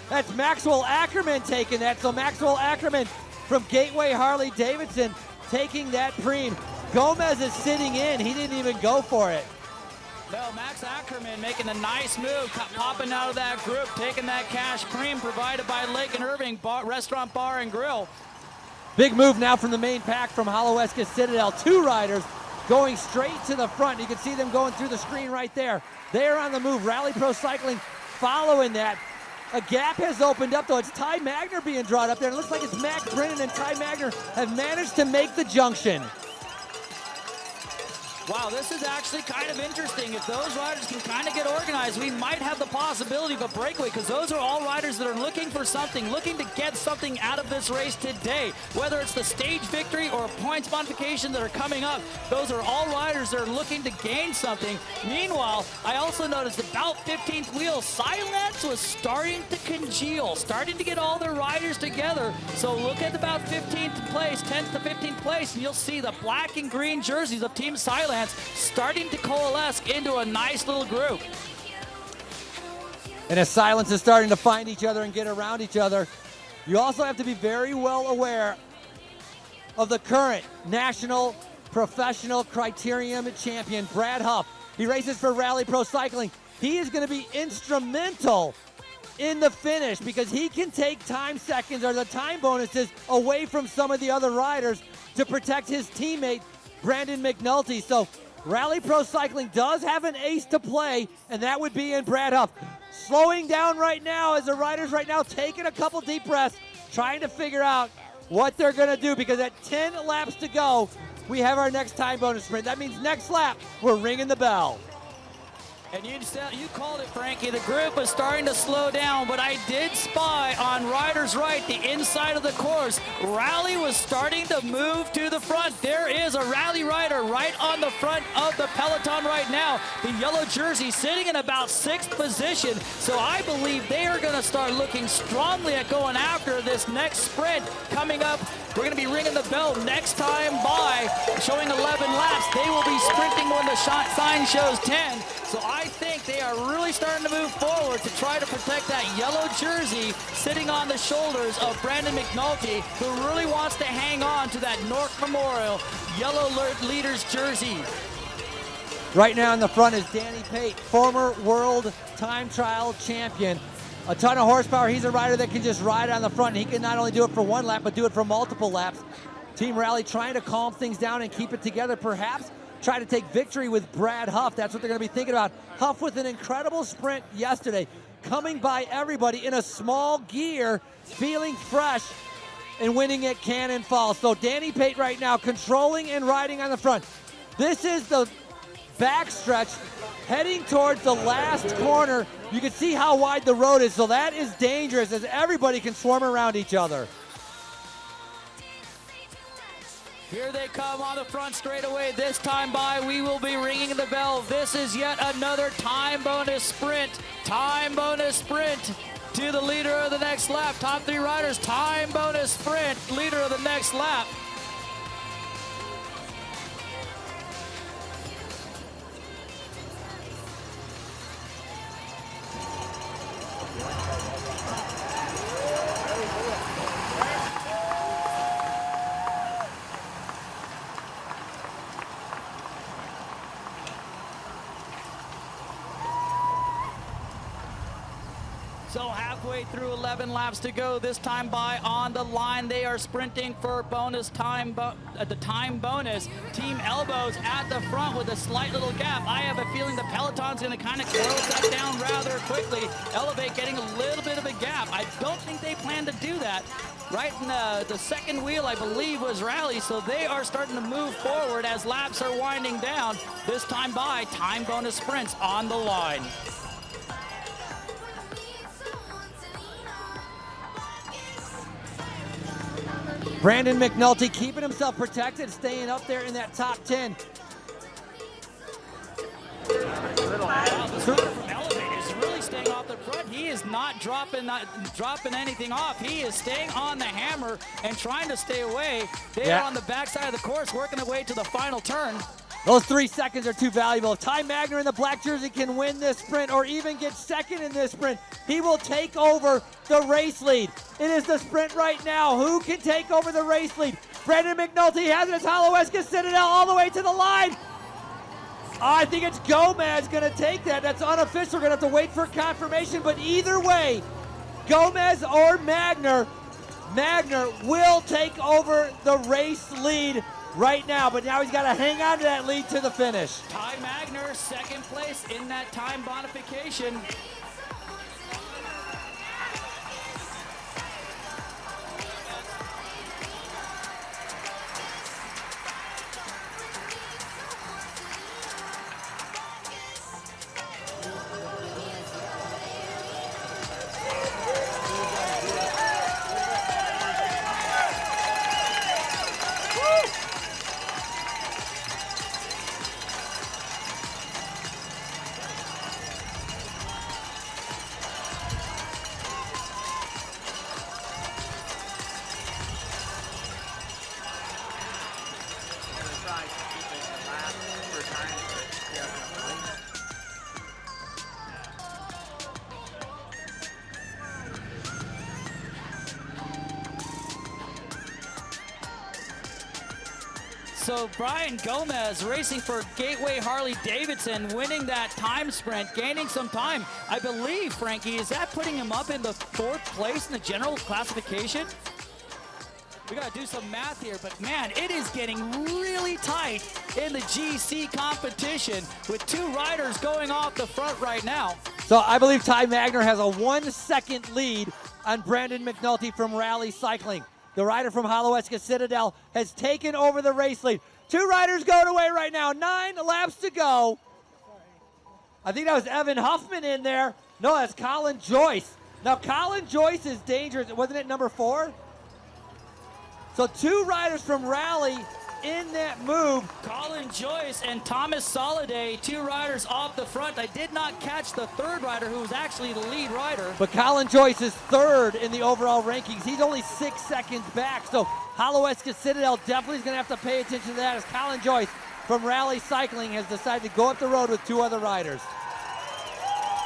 That's Maxwell Ackerman taking that. So Maxwell Ackerman from Gateway Harley Davidson taking that Prix. Gomez is sitting in, he didn't even go for it. No, Max Ackerman making a nice move, popping out of that group, taking that cash cream provided by Lake and Irving Restaurant Bar and Grill. Big move now from the main pack from Holowesca Citadel. 2 riders going straight to the front. You can see them going through the screen right there. They're on the move. Rally Pro Cycling following that. A gap has opened up, though. It's Ty Magner being drawn up there. It looks like it's Mac Brennan and Ty Magner have managed to make the junction. Wow, this is actually kind of interesting. If those riders can kind of get organized, we might have the possibility of a breakaway, because those are all riders that are looking for something, looking to get something out of this race today. Whether it's the stage victory or a points modification that are coming up, those are all riders that are looking to gain something. Meanwhile, I also noticed about 15th wheel, Silence was starting to congeal, starting to get all their riders together. So look at about 15th place, 10th to 15th place, and you'll see the black and green jerseys of Team Silence starting to coalesce into a nice little group. And as Silence is starting to find each other and get around each other, you also have to be very well aware of the current national professional criterium champion, Brad Huff. He races for Rally Pro Cycling. He is going to be instrumental in the finish because he can take time seconds or the time bonuses away from some of the other riders to protect his teammate, Brandon McNulty. So Rally Pro Cycling does have an ace to play, and that would be in Brad Huff. Slowing down right now as the riders right now taking a couple deep breaths, trying to figure out what they're going to do, because at 10 laps to go, we have our next time bonus sprint. That means next lap, we're ringing the bell. And you called it, Frankie. The group was starting to slow down, but I did spy on riders right, the inside of the course. Rally was starting to move to the front. There is a Rally rider right on the front of the peloton right now. The yellow jersey sitting in about 6th position. So I believe they are going to start looking strongly at going after this next sprint coming up. We're going to be ringing the bell next time by, showing 11 laps. They will be sprinting when the sign shows 10. So I think they are really starting to move forward to try to protect that yellow jersey sitting on the shoulders of Brandon McNulty, who really wants to hang on to that North Memorial yellow leaders jersey. Right now in the front is Danny Pate, former world time trial champion. A ton of horsepower. He's a rider that can just ride on the front. He can not only do it for 1 lap, but do it for multiple laps. Team Rally trying to calm things down and keep it together, perhaps try to take victory with Brad Huff. That's what they're going to be thinking about. Huff with an incredible sprint yesterday, coming by everybody in a small gear, feeling fresh, and winning at Cannon Falls. So Danny Pate right now controlling and riding on the front. This is the backstretch heading towards the last corner. You can see how wide the road is, so that is dangerous as everybody can swarm around each other. Here they come on the front straightaway. This time by, we will be ringing the bell. This is yet another time bonus sprint. Time bonus sprint to the leader of the next lap. Top 3 riders, time bonus sprint, leader of the next lap. So halfway through 11 laps to go, this time by on the line. They are sprinting for bonus time, the time bonus. Team Elbows at the front with a slight little gap. I have a feeling the peloton's going to kind of close that down rather quickly. Elevate getting a little bit of a gap. I don't think they plan to do that. Right in the second wheel, I believe, was Rally, so they are starting to move forward as laps are winding down. This time by, time bonus sprints on the line. Brandon McNulty keeping himself protected, staying up there in that top 10. Wow, this rider from Elevate is really staying off the front. He is not dropping anything off. He is staying on the hammer and trying to stay away. They are on the backside of the course, working their way to the final turn. Those 3 seconds are too valuable. If Ty Magner in the black jersey can win this sprint or even get second in this sprint, he will take over the race lead. It is the sprint right now. Who can take over the race lead? Brandon McNulty has it as Holloweska Citadel all the way to the line. I think it's Gomez going to take that. That's unofficial. We're going to have to wait for confirmation. But either way, Gomez or Magner will take over the race lead right now. But now he's got to hang on to that lead to the finish. Ty Magner, second place in that time bonification. So Brian Gomez racing for Gateway Harley-Davidson, winning that time sprint, gaining some time. I believe, Frankie, is that putting him up in the 4th place in the general classification? We got to do some math here, but man, it is getting really tight in the GC competition with 2 riders going off the front right now. So I believe Ty Magner has a 1-second lead on Brandon McNulty from Rally Cycling. The rider from Holloweska Citadel has taken over the race lead. 2 riders going away right now. 9 laps to go. I think that was Evan Huffman in there. No, that's Colin Joyce. Now, Colin Joyce is dangerous. Wasn't it number 4? So 2 riders from Rally in that move. Colin Joyce and Thomas Soliday, 2 riders off the front. I did not catch the 3rd rider, who was actually the lead rider. But Colin Joyce is 3rd in the overall rankings. He's only 6 seconds back. So Holloweska Citadel definitely is going to have to pay attention to that, as Colin Joyce from Rally Cycling has decided to go up the road with 2 other riders.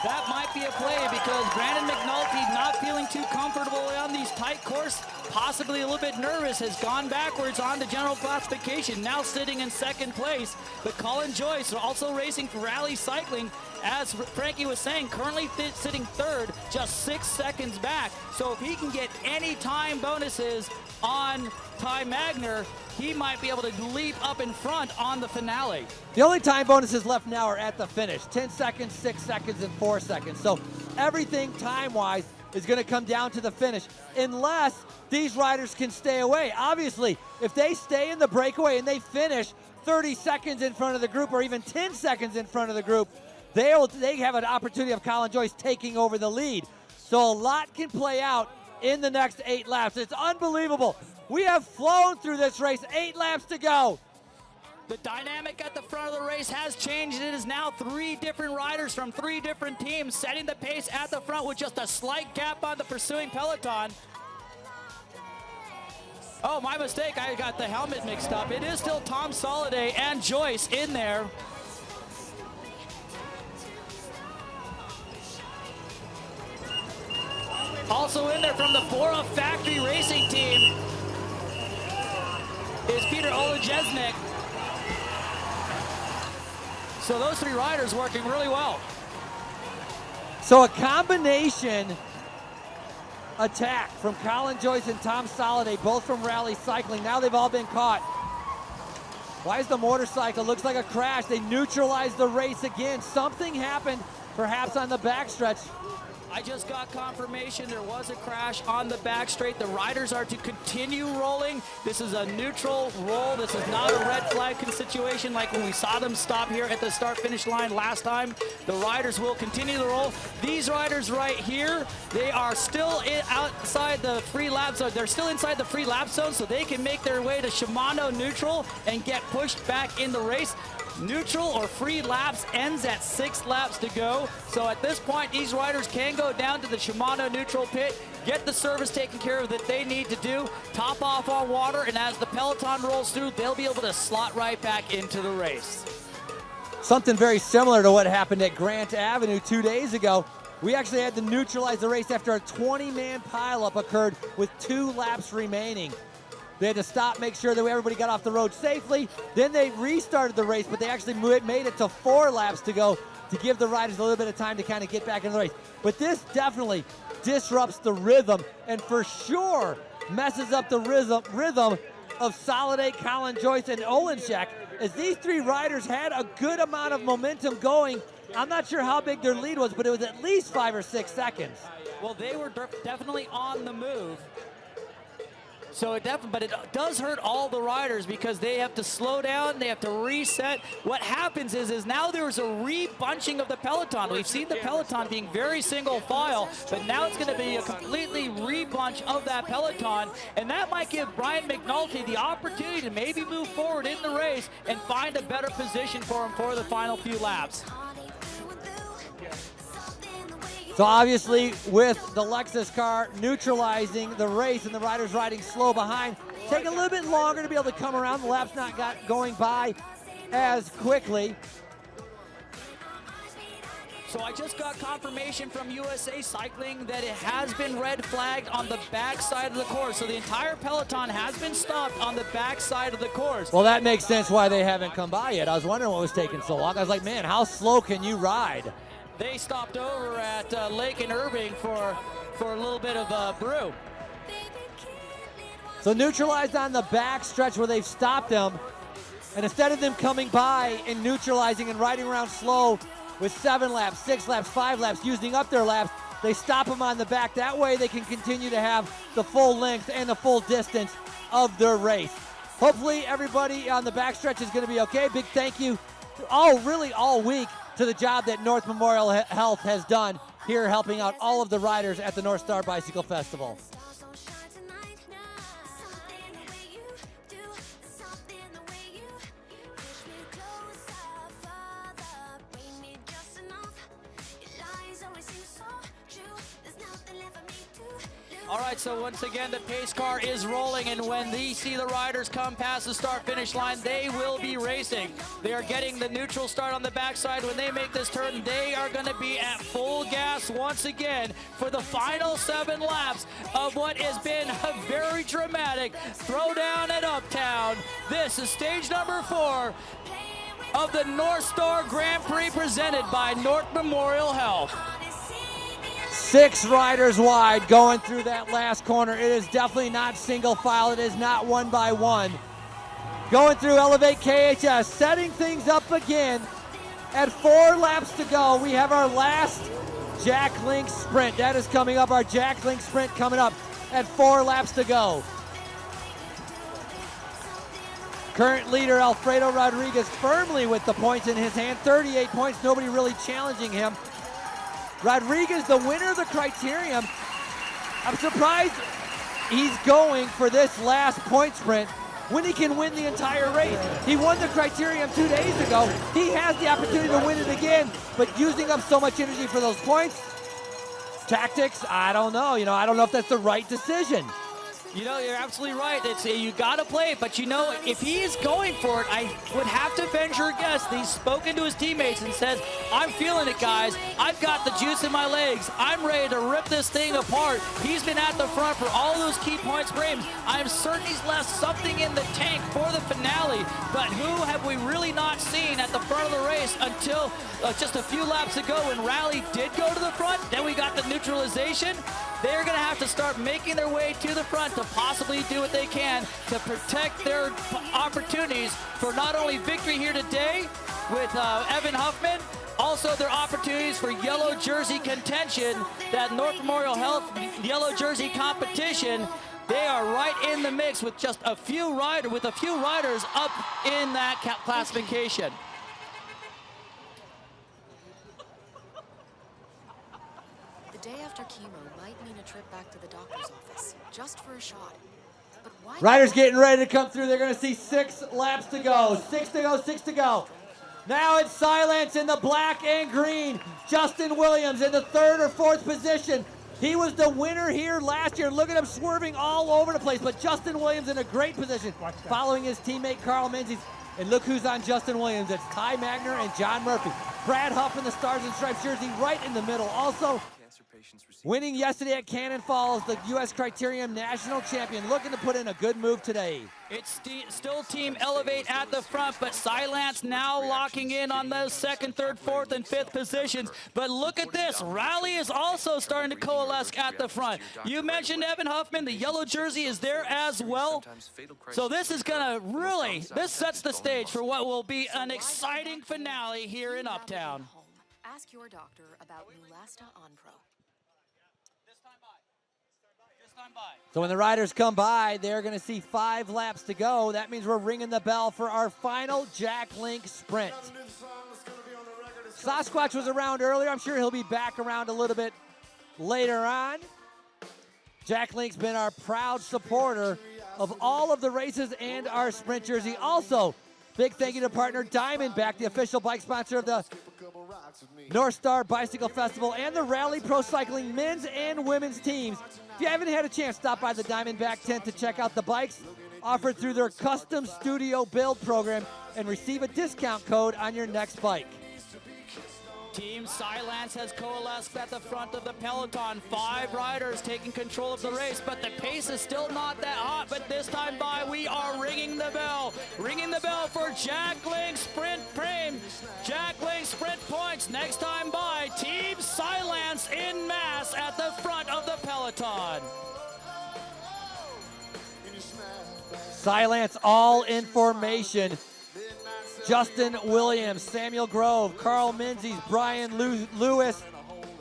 That might be a play because Brandon McNulty, not feeling too comfortable on these tight courses, possibly a little bit nervous, has gone backwards on the general classification, now sitting in 2nd place. But Colin Joyce, also racing for Rally Cycling, as Frankie was saying, currently sitting 3rd, just 6 seconds back. So if he can get any time bonuses on Ty Magner, he might be able to leap up in front on the finale. The only time bonuses left now are at the finish. 10 seconds, 6 seconds, and 4 seconds. So everything time-wise is going to come down to the finish, unless these riders can stay away. Obviously, if they stay in the breakaway and they finish 30 seconds in front of the group, or even 10 seconds in front of the group, they have an opportunity of Colin Joyce taking over the lead. So a lot can play out in the next 8 laps. It's unbelievable. We have flown through this race. 8 laps to go. The dynamic at the front of the race has changed. It is now 3 different riders from 3 different teams setting the pace at the front with just a slight gap on the pursuing peloton. Oh, my mistake. I got the helmet mixed up. It is still Tom Soliday and Joyce in there. Also in there from the Bora Factory Racing Team is Peter Olejesnik. So those 3 riders working really well. So a combination attack from Colin Joyce and Tom Soliday, both from Rally Cycling. Now they've all been caught. Why is the motorcycle? Looks like a crash. They neutralized the race again. Something happened perhaps on the backstretch. I just got confirmation there was a crash on the back straight. The riders are to continue rolling. This is a neutral roll. This is not a red flag situation like when we saw them stop here at the start-finish line last time. The riders will continue to roll. These riders right here, they are still outside the free lap zone. They're still inside the free lap zone, so they can make their way to Shimano neutral and get pushed back in the race. Neutral or free laps ends at 6 laps to go. So at this point, these riders can go down to the Shimano neutral pit, get the service taken care of that they need to do, top off on water, and as the peloton rolls through, they'll be able to slot right back into the race. Something very similar to what happened at Grant Avenue 2 days ago. We actually had to neutralize the race after a 20-man pileup occurred with 2 laps remaining. They had to stop, make sure that everybody got off the road safely. Then they restarted the race, but they actually made it to 4 laps to go to give the riders a little bit of time to kind of get back in the race. But this definitely disrupts the rhythm and for sure messes up the rhythm of Soliday, Colin Joyce, and Olenchek, as these 3 riders had a good amount of momentum going. I'm not sure how big their lead was, but it was at least 5 or 6 seconds. Well, they were definitely on the move. So but it does hurt all the riders because they have to slow down, they have to reset. What happens is now there's a re-bunching of the peloton. We've seen the peloton being very single file, but now it's going to be a completely re-bunch of that peloton, and that might give Brian McNulty the opportunity to maybe move forward in the race and find a better position for him for the final few laps. So obviously with the Lexus car neutralizing the race and the riders riding slow behind, taking a little bit longer to be able to come around. The lap's not going by as quickly. So I just got confirmation from USA Cycling that it has been red flagged on the back side of the course. So the entire peloton has been stopped on the back side of the course. Well, that makes sense why they haven't come by yet. I was wondering what was taking so long. I was like, man, how slow can you ride? They stopped over at Lake and Irving for a little bit of brew. So neutralized on the back stretch where they've stopped them. And instead of them coming by and neutralizing and riding around slow with 7 laps, 6 laps, 5 laps, using up their laps, they stop them on the back. That way they can continue to have the full length and the full distance of their race. Hopefully everybody on the back stretch is going to be okay. Big thank you all week to the job that North Memorial Health has done here, helping out all of the riders at the North Star Bicycle Festival. All right, so once again, the pace car is rolling, and when they see the riders come past the start-finish line, they will be racing. They are getting the neutral start on the backside. When they make this turn, they are going to be at full gas once again for the final 7 laps of what has been a very dramatic throwdown at Uptown. This is stage number 4 of the North Star Grand Prix presented by North Memorial Health. 6 riders wide going through that last corner. It is definitely not single file. It is not 1 by 1. Going through Elevate KHS, setting things up again. At 4 laps to go, we have our last Jack Link sprint. That is coming up, our Jack Link sprint coming up at 4 laps to go. Current leader Alfredo Rodriguez firmly with the points in his hand. 38 points, nobody really challenging him. Rodriguez, the winner of the Criterium. I'm surprised he's going for this last point sprint when he can win the entire race. He won the Criterium 2 days ago. He has the opportunity to win it again, but using up so much energy for those points, tactics, I don't know. I don't know if that's the right decision. You know, you're absolutely right. You got to play it, but if he is going for it, I would have to venture a guess that he's spoken to his teammates and says, I'm feeling it, guys. I've got the juice in my legs. I'm ready to rip this thing apart. He's been at the front for all those key points frames. I'm certain he's left something in the tank for the finale, but who have we really not seen at the front of the race until just a few laps ago when Rally did go to the front? Then we got the neutralization. They're going to have to start making their way to the front to possibly do what they can to protect their opportunities for not only victory here today, with Evan Huffman. Also, their opportunities for yellow jersey contention, that North Memorial Health yellow jersey competition. They are right in the mix with just a few riders up in that classification. The day after chemo might mean a trip back to the doctor's office, just for a shot. But why? Riders getting ready to come through. They're going to see 6 laps to go. 6 to go, 6 to go. Now it's silence in the black and green. Justin Williams in the 3rd or 4th position. He was the winner here last year. Look at him swerving all over the place. But Justin Williams in a great position, following his teammate Carl Menzies. And look who's on Justin Williams. It's Ty Magner and John Murphy. Brad Huff in the Stars and Stripes jersey right in the middle. Also, winning yesterday at Cannon Falls, the U.S. Criterium National Champion, looking to put in a good move today. It's still Team Elevate at the front, but Silence now locking in on those 2nd, 3rd, 4th, and 5th positions. But look at this. Rally is also starting to coalesce at the front. You mentioned Evan Huffman. The yellow jersey is there as well. So this is going to really, this sets the stage for what will be an exciting finale here in Uptown. Ask your doctor about Neulasta Onpro. So when the riders come by, they're going to see 5 laps to go. That means we're ringing the bell for our final Jack Link sprint. Sasquatch was around earlier. I'm sure he'll be back around a little bit later on. Jack Link's been our proud supporter of all of the races and our sprint jersey. Also, big thank you to partner Diamondback, the official bike sponsor of the North Star Bicycle Festival and the Rally Pro Cycling men's and women's teams. If you haven't had a chance, stop by the Diamondback tent to check out the bikes offered through their custom studio build program and receive a discount code on your next bike. Team Silence has coalesced at the front of the peloton. 5 riders taking control of the race, but the pace is still not that hot. But this time by, we are ringing the bell. Ringing the bell for Jack Link Sprint Prime. Jack Link Sprint points. Next time by, Team Silence in mass at the front of the peloton. Silence all in formation. Justin Williams, Samuel Grove, Carl Menzies, Brian Lewis,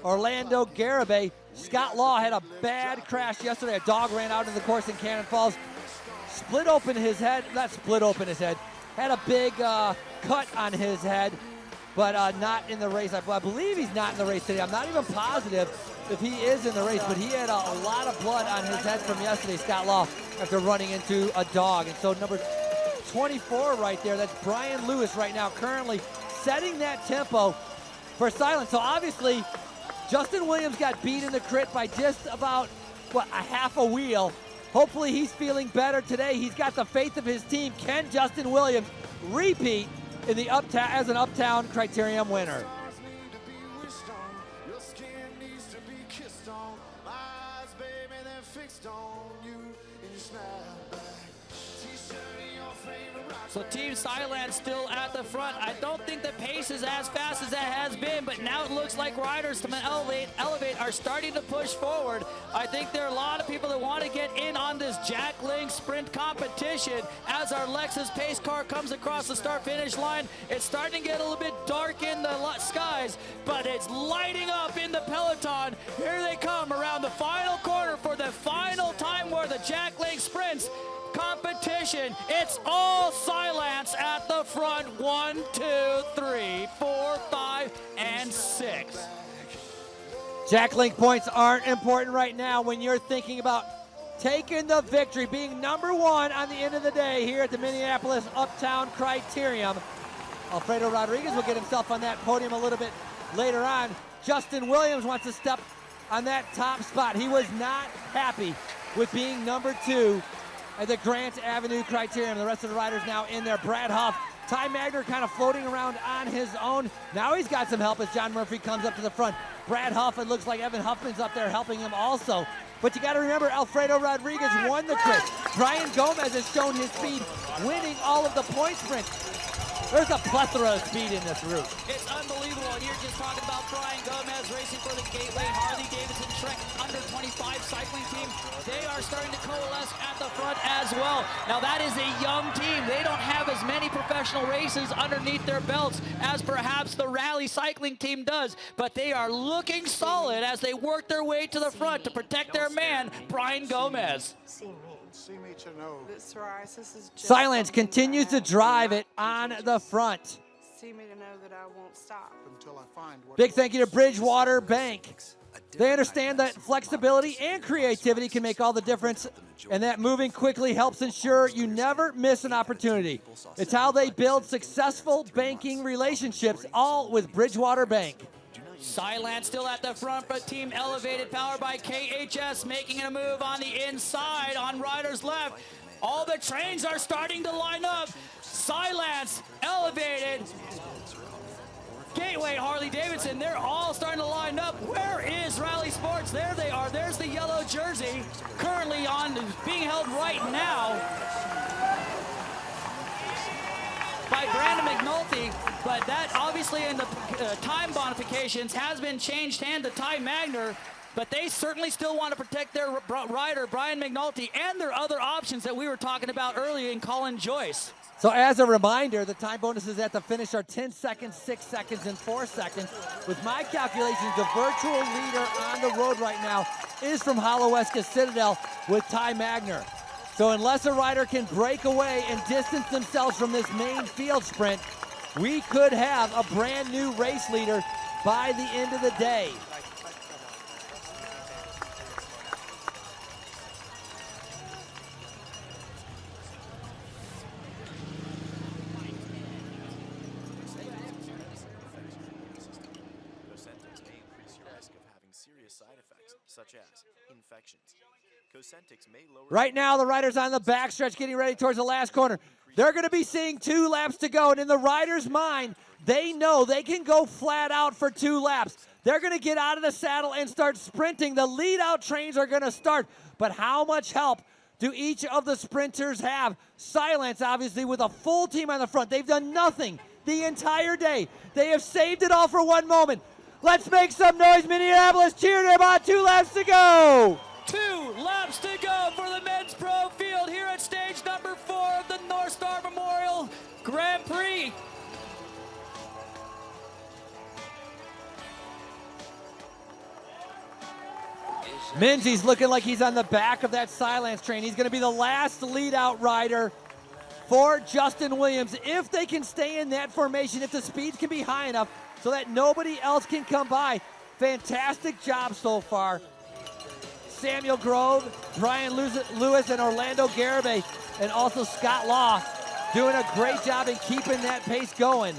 Orlando Garibay. Scott Law had a bad crash yesterday. A dog ran out of the course in Cannon Falls. Split open his head, not split open his head, had a big cut on his head, but not in the race. I believe he's not in the race today. I'm not even positive if he is in the race, but he had a lot of blood on his head from yesterday, Scott Law, after running into a dog. And so number 24 right there, that's Brian Lewis right now, currently setting that tempo for Silence. So obviously, Justin Williams got beat in the crit by just about, a half a wheel. Hopefully he's feeling better today. He's got the faith of his team. Can Justin Williams repeat in the as an Uptown Criterium winner? So Team Silence still at the front. I don't think the pace is as fast as that has been, but now it looks like riders from Elevate are starting to push forward. I think there are a lot of people that want to get in on this Jack Link sprint competition as our Lexus pace car comes across the start-finish line. It's starting to get a little bit dark in the skies, but it's lighting up in the peloton. Here they come around the final corner for the final time where the Jack Link sprints competition. It's all Silence at the front. 1, 2, 3, 4, 5, and 6. Jack Link points aren't important right now when you're thinking about taking the victory, being number 1 on the end of the day here at the Minneapolis Uptown Criterium. Alfredo Rodriguez will get himself on that podium a little bit later on. Justin Williams wants to step on that top spot. He was not happy with being number 2 at the Grant Avenue Criterium. The rest of the riders now in there. Brad Huff, Ty Magner kind of floating around on his own. Now he's got some help as John Murphy comes up to the front. Brad Huff, it looks like Evan Huffman's up there helping him also. But you got to remember, Alfredo Rodriguez won the crit. Brian Gomez has shown his speed, winning all of the point sprints. There's a plethora of speed in this route. It's unbelievable. And you're just talking about Brian Gomez racing for the Gateway Harley Davidson Trek under 25 cycling team, they are starting to coalesce at the front as well. Now that is a young team. They don't have as many professional races underneath their belts as perhaps the rally cycling team does, but they are looking solid as they work their way to the front to protect their man, Brian Gomez. See me to know that psoriasis is just Silence continues to drive it on the front. See me to know that I won't stop until I find what. Big thank you to Bridgewater Bank. They understand that flexibility and creativity can make all the difference, and that moving quickly helps ensure you never miss an opportunity. It's how they build successful banking relationships, all with Bridgewater Bank. Silence still at the front, but team elevated, powered by KHS, making a move on the inside on Ryder's left. All the trains are starting to line up. Silence, elevated. Gateway, Harley-Davidson, they're all starting to line up. Where is Rally Sports? There they are. There's the yellow jersey, currently being held right now by Brandon McNulty, but that obviously in the time bonifications has been changed hand to Ty Magner, but they certainly still want to protect their rider, Brian McNulty, and their other options that we were talking about earlier in Colin Joyce. So as a reminder, the time bonuses at the finish are 10 seconds, 6 seconds, and 4 seconds. With my calculations, the virtual leader on the road right now is from Holoweska Citadel with Ty Magner. So unless a rider can break away and distance themselves from this main field sprint, we could have a brand new race leader by the end of the day. Such as infections. May lower Right now, the riders on the backstretch getting ready towards the last corner. They're going to be seeing 2 laps to go, and in the rider's mind, they know they can go flat out for 2 laps. They're going to get out of the saddle and start sprinting. The lead-out trains are going to start, but how much help do each of the sprinters have? Silence, obviously, with a full team on the front. They've done nothing the entire day. They have saved it all for one moment. Let's make some noise, Minneapolis. Cheer them on. 2 laps to go. 2 laps to go for the men's pro field here at stage number 4 of the North Star Memorial Grand Prix. Menzies looking like he's on the back of that Silence train. He's going to be the last lead-out rider for Justin Williams. If they can stay in that formation, if the speeds can be high enough so that nobody else can come by. Fantastic job so far. Samuel Grove, Brian Lewis, and Orlando Garibay, and also Scott Law doing a great job in keeping that pace going.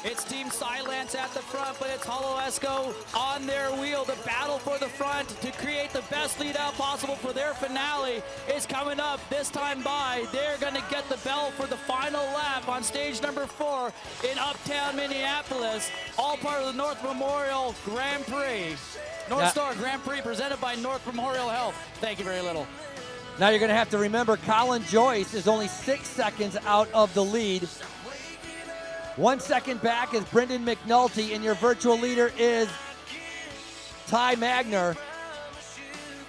It's Team Silence at the front, but it's Holoweska on their wheel. The battle for the front to create the best lead out possible for their finale is coming up this time by. They're going to get the bell for the final lap on stage number 4 in Uptown Minneapolis, all part of the North Memorial Grand Prix. North Star Grand Prix presented by North Memorial Health. Thank you very little. Now you're going to have to remember Colin Joyce is only 6 seconds out of the lead. 1 second back is Brendan McNulty, and your virtual leader is Ty Magner.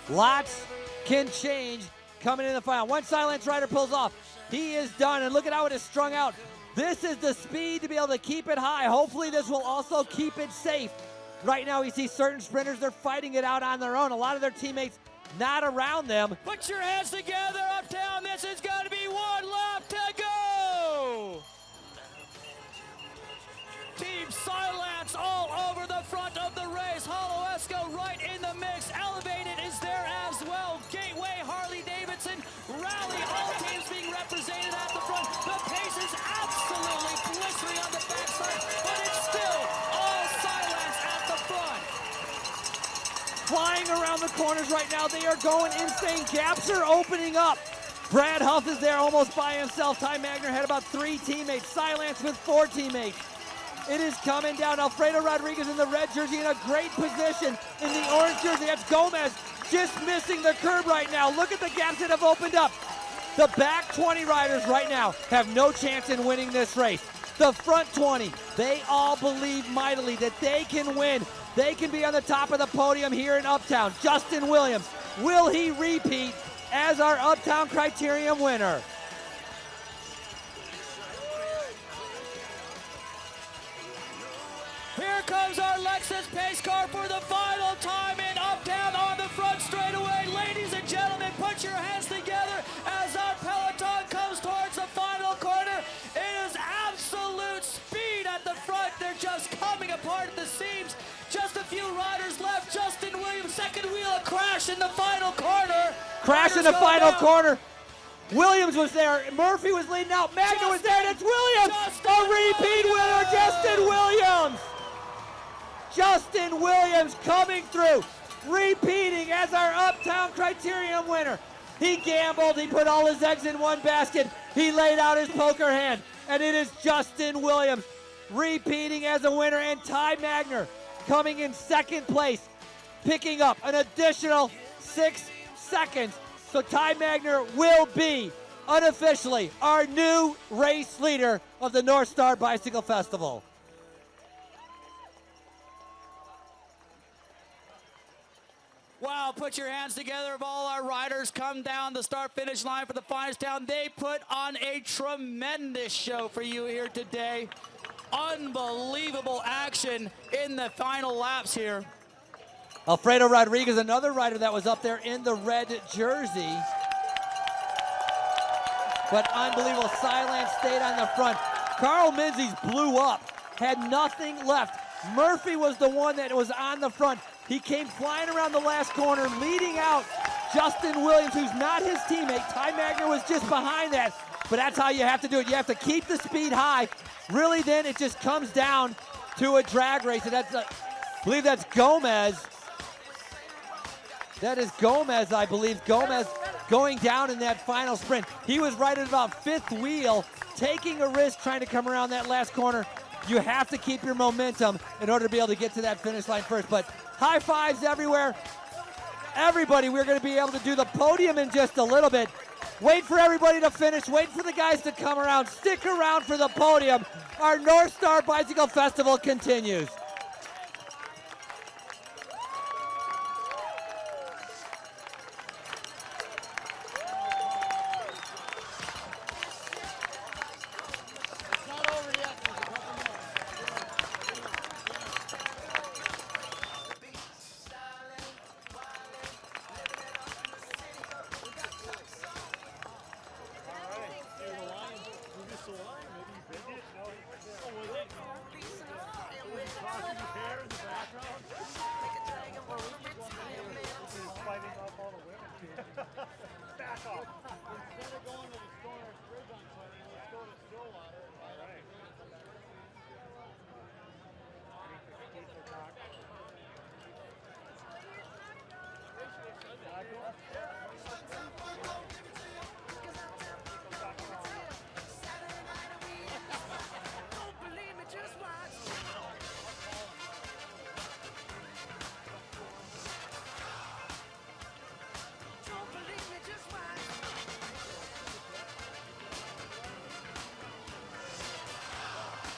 Lots can change coming in the final. One Silence rider pulls off. He is done, and look at how it is strung out. This is the speed to be able to keep it high. Hopefully this will also keep it safe. Right now we see certain sprinters, they're fighting it out on their own. A lot of their teammates not around them. Put your hands together, Uptown. This is going to be 1 lap to go. Team Silence all over the front of the race. Holoweska right in the mix. Elevated is there as well. Gateway, Harley-Davidson, Rally, all teams being represented at the front. The pace is absolutely blistering on the backside, but it's still all Silence at the front. Flying around the corners right now. They are going insane. Gaps are opening up. Brad Huff is there almost by himself. Ty Magner had about 3 teammates. Silence with 4 teammates. It is coming down. Alfredo Rodriguez in the red jersey in a great position. In the orange jersey, that's Gomez just missing the curb right now. Look at the gaps that have opened up. The back 20 riders right now have no chance in winning this race. The front 20, they all believe mightily that they can win. They can be on the top of the podium here in Uptown. Justin Williams, will he repeat as our Uptown Criterium winner? Here comes our Lexus pace car for the final time in Uptown on the front straightaway. Ladies and gentlemen, put your hands together as our peloton comes towards the final corner. It is absolute speed at the front. They're just coming apart at the seams. Just a few riders left. Justin Williams, second wheel, a crash in the final corner. Crash in the final corner. Williams was there. Murphy was leading out. Magna was there, and it's Williams. A repeat winner, Justin Williams. Justin Williams coming through, repeating as our Uptown Criterium winner. He gambled. He put all his eggs in one basket. He laid out his poker hand, and it is Justin Williams repeating as a winner, and Ty Magner coming in second place, picking up an additional 6 seconds. So Ty Magner will be unofficially our new race leader of the North Star Bicycle Festival. Wow, put your hands together of all our riders come down the start-finish line for the finest town. They put on a tremendous show for you here today. Unbelievable action in the final laps here. Alfredo Rodriguez, another rider that was up there in the red jersey. But unbelievable, Silence stayed on the front. Carl Menzies blew up, had nothing left. Murphy was the one that was on the front. He came flying around the last corner, leading out Justin Williams, who's not his teammate. Ty Magner was just behind that, but that's how you have to do it. You have to keep the speed high. Really, then it just comes down to a drag race, and that's, I believe that's Gomez. That is Gomez, I believe. Gomez going down in that final sprint. He was right at about fifth wheel, taking a risk trying to come around that last corner. You have to keep your momentum in order to be able to get to that finish line first. But high fives everywhere. Everybody, we're going to be able to do the podium in just a little bit. Wait for everybody to finish. Wait for the guys to come around. Stick around for the podium. Our North Star Bicycle Festival continues.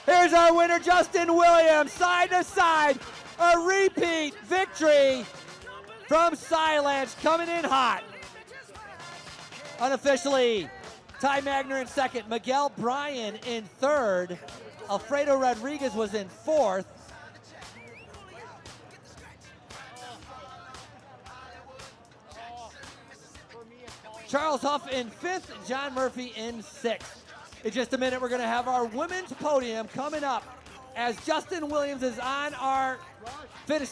Here's our winner, Justin Williams, side to side, a repeat victory from Silence, coming in hot. Unofficially, Ty Magner in second, Miguel Bryan in third, Alfredo Rodriguez was in fourth. Charles Huff in fifth, John Murphy in sixth. In just a minute, we're going to have our women's podium coming up as Justin Williams is on our finish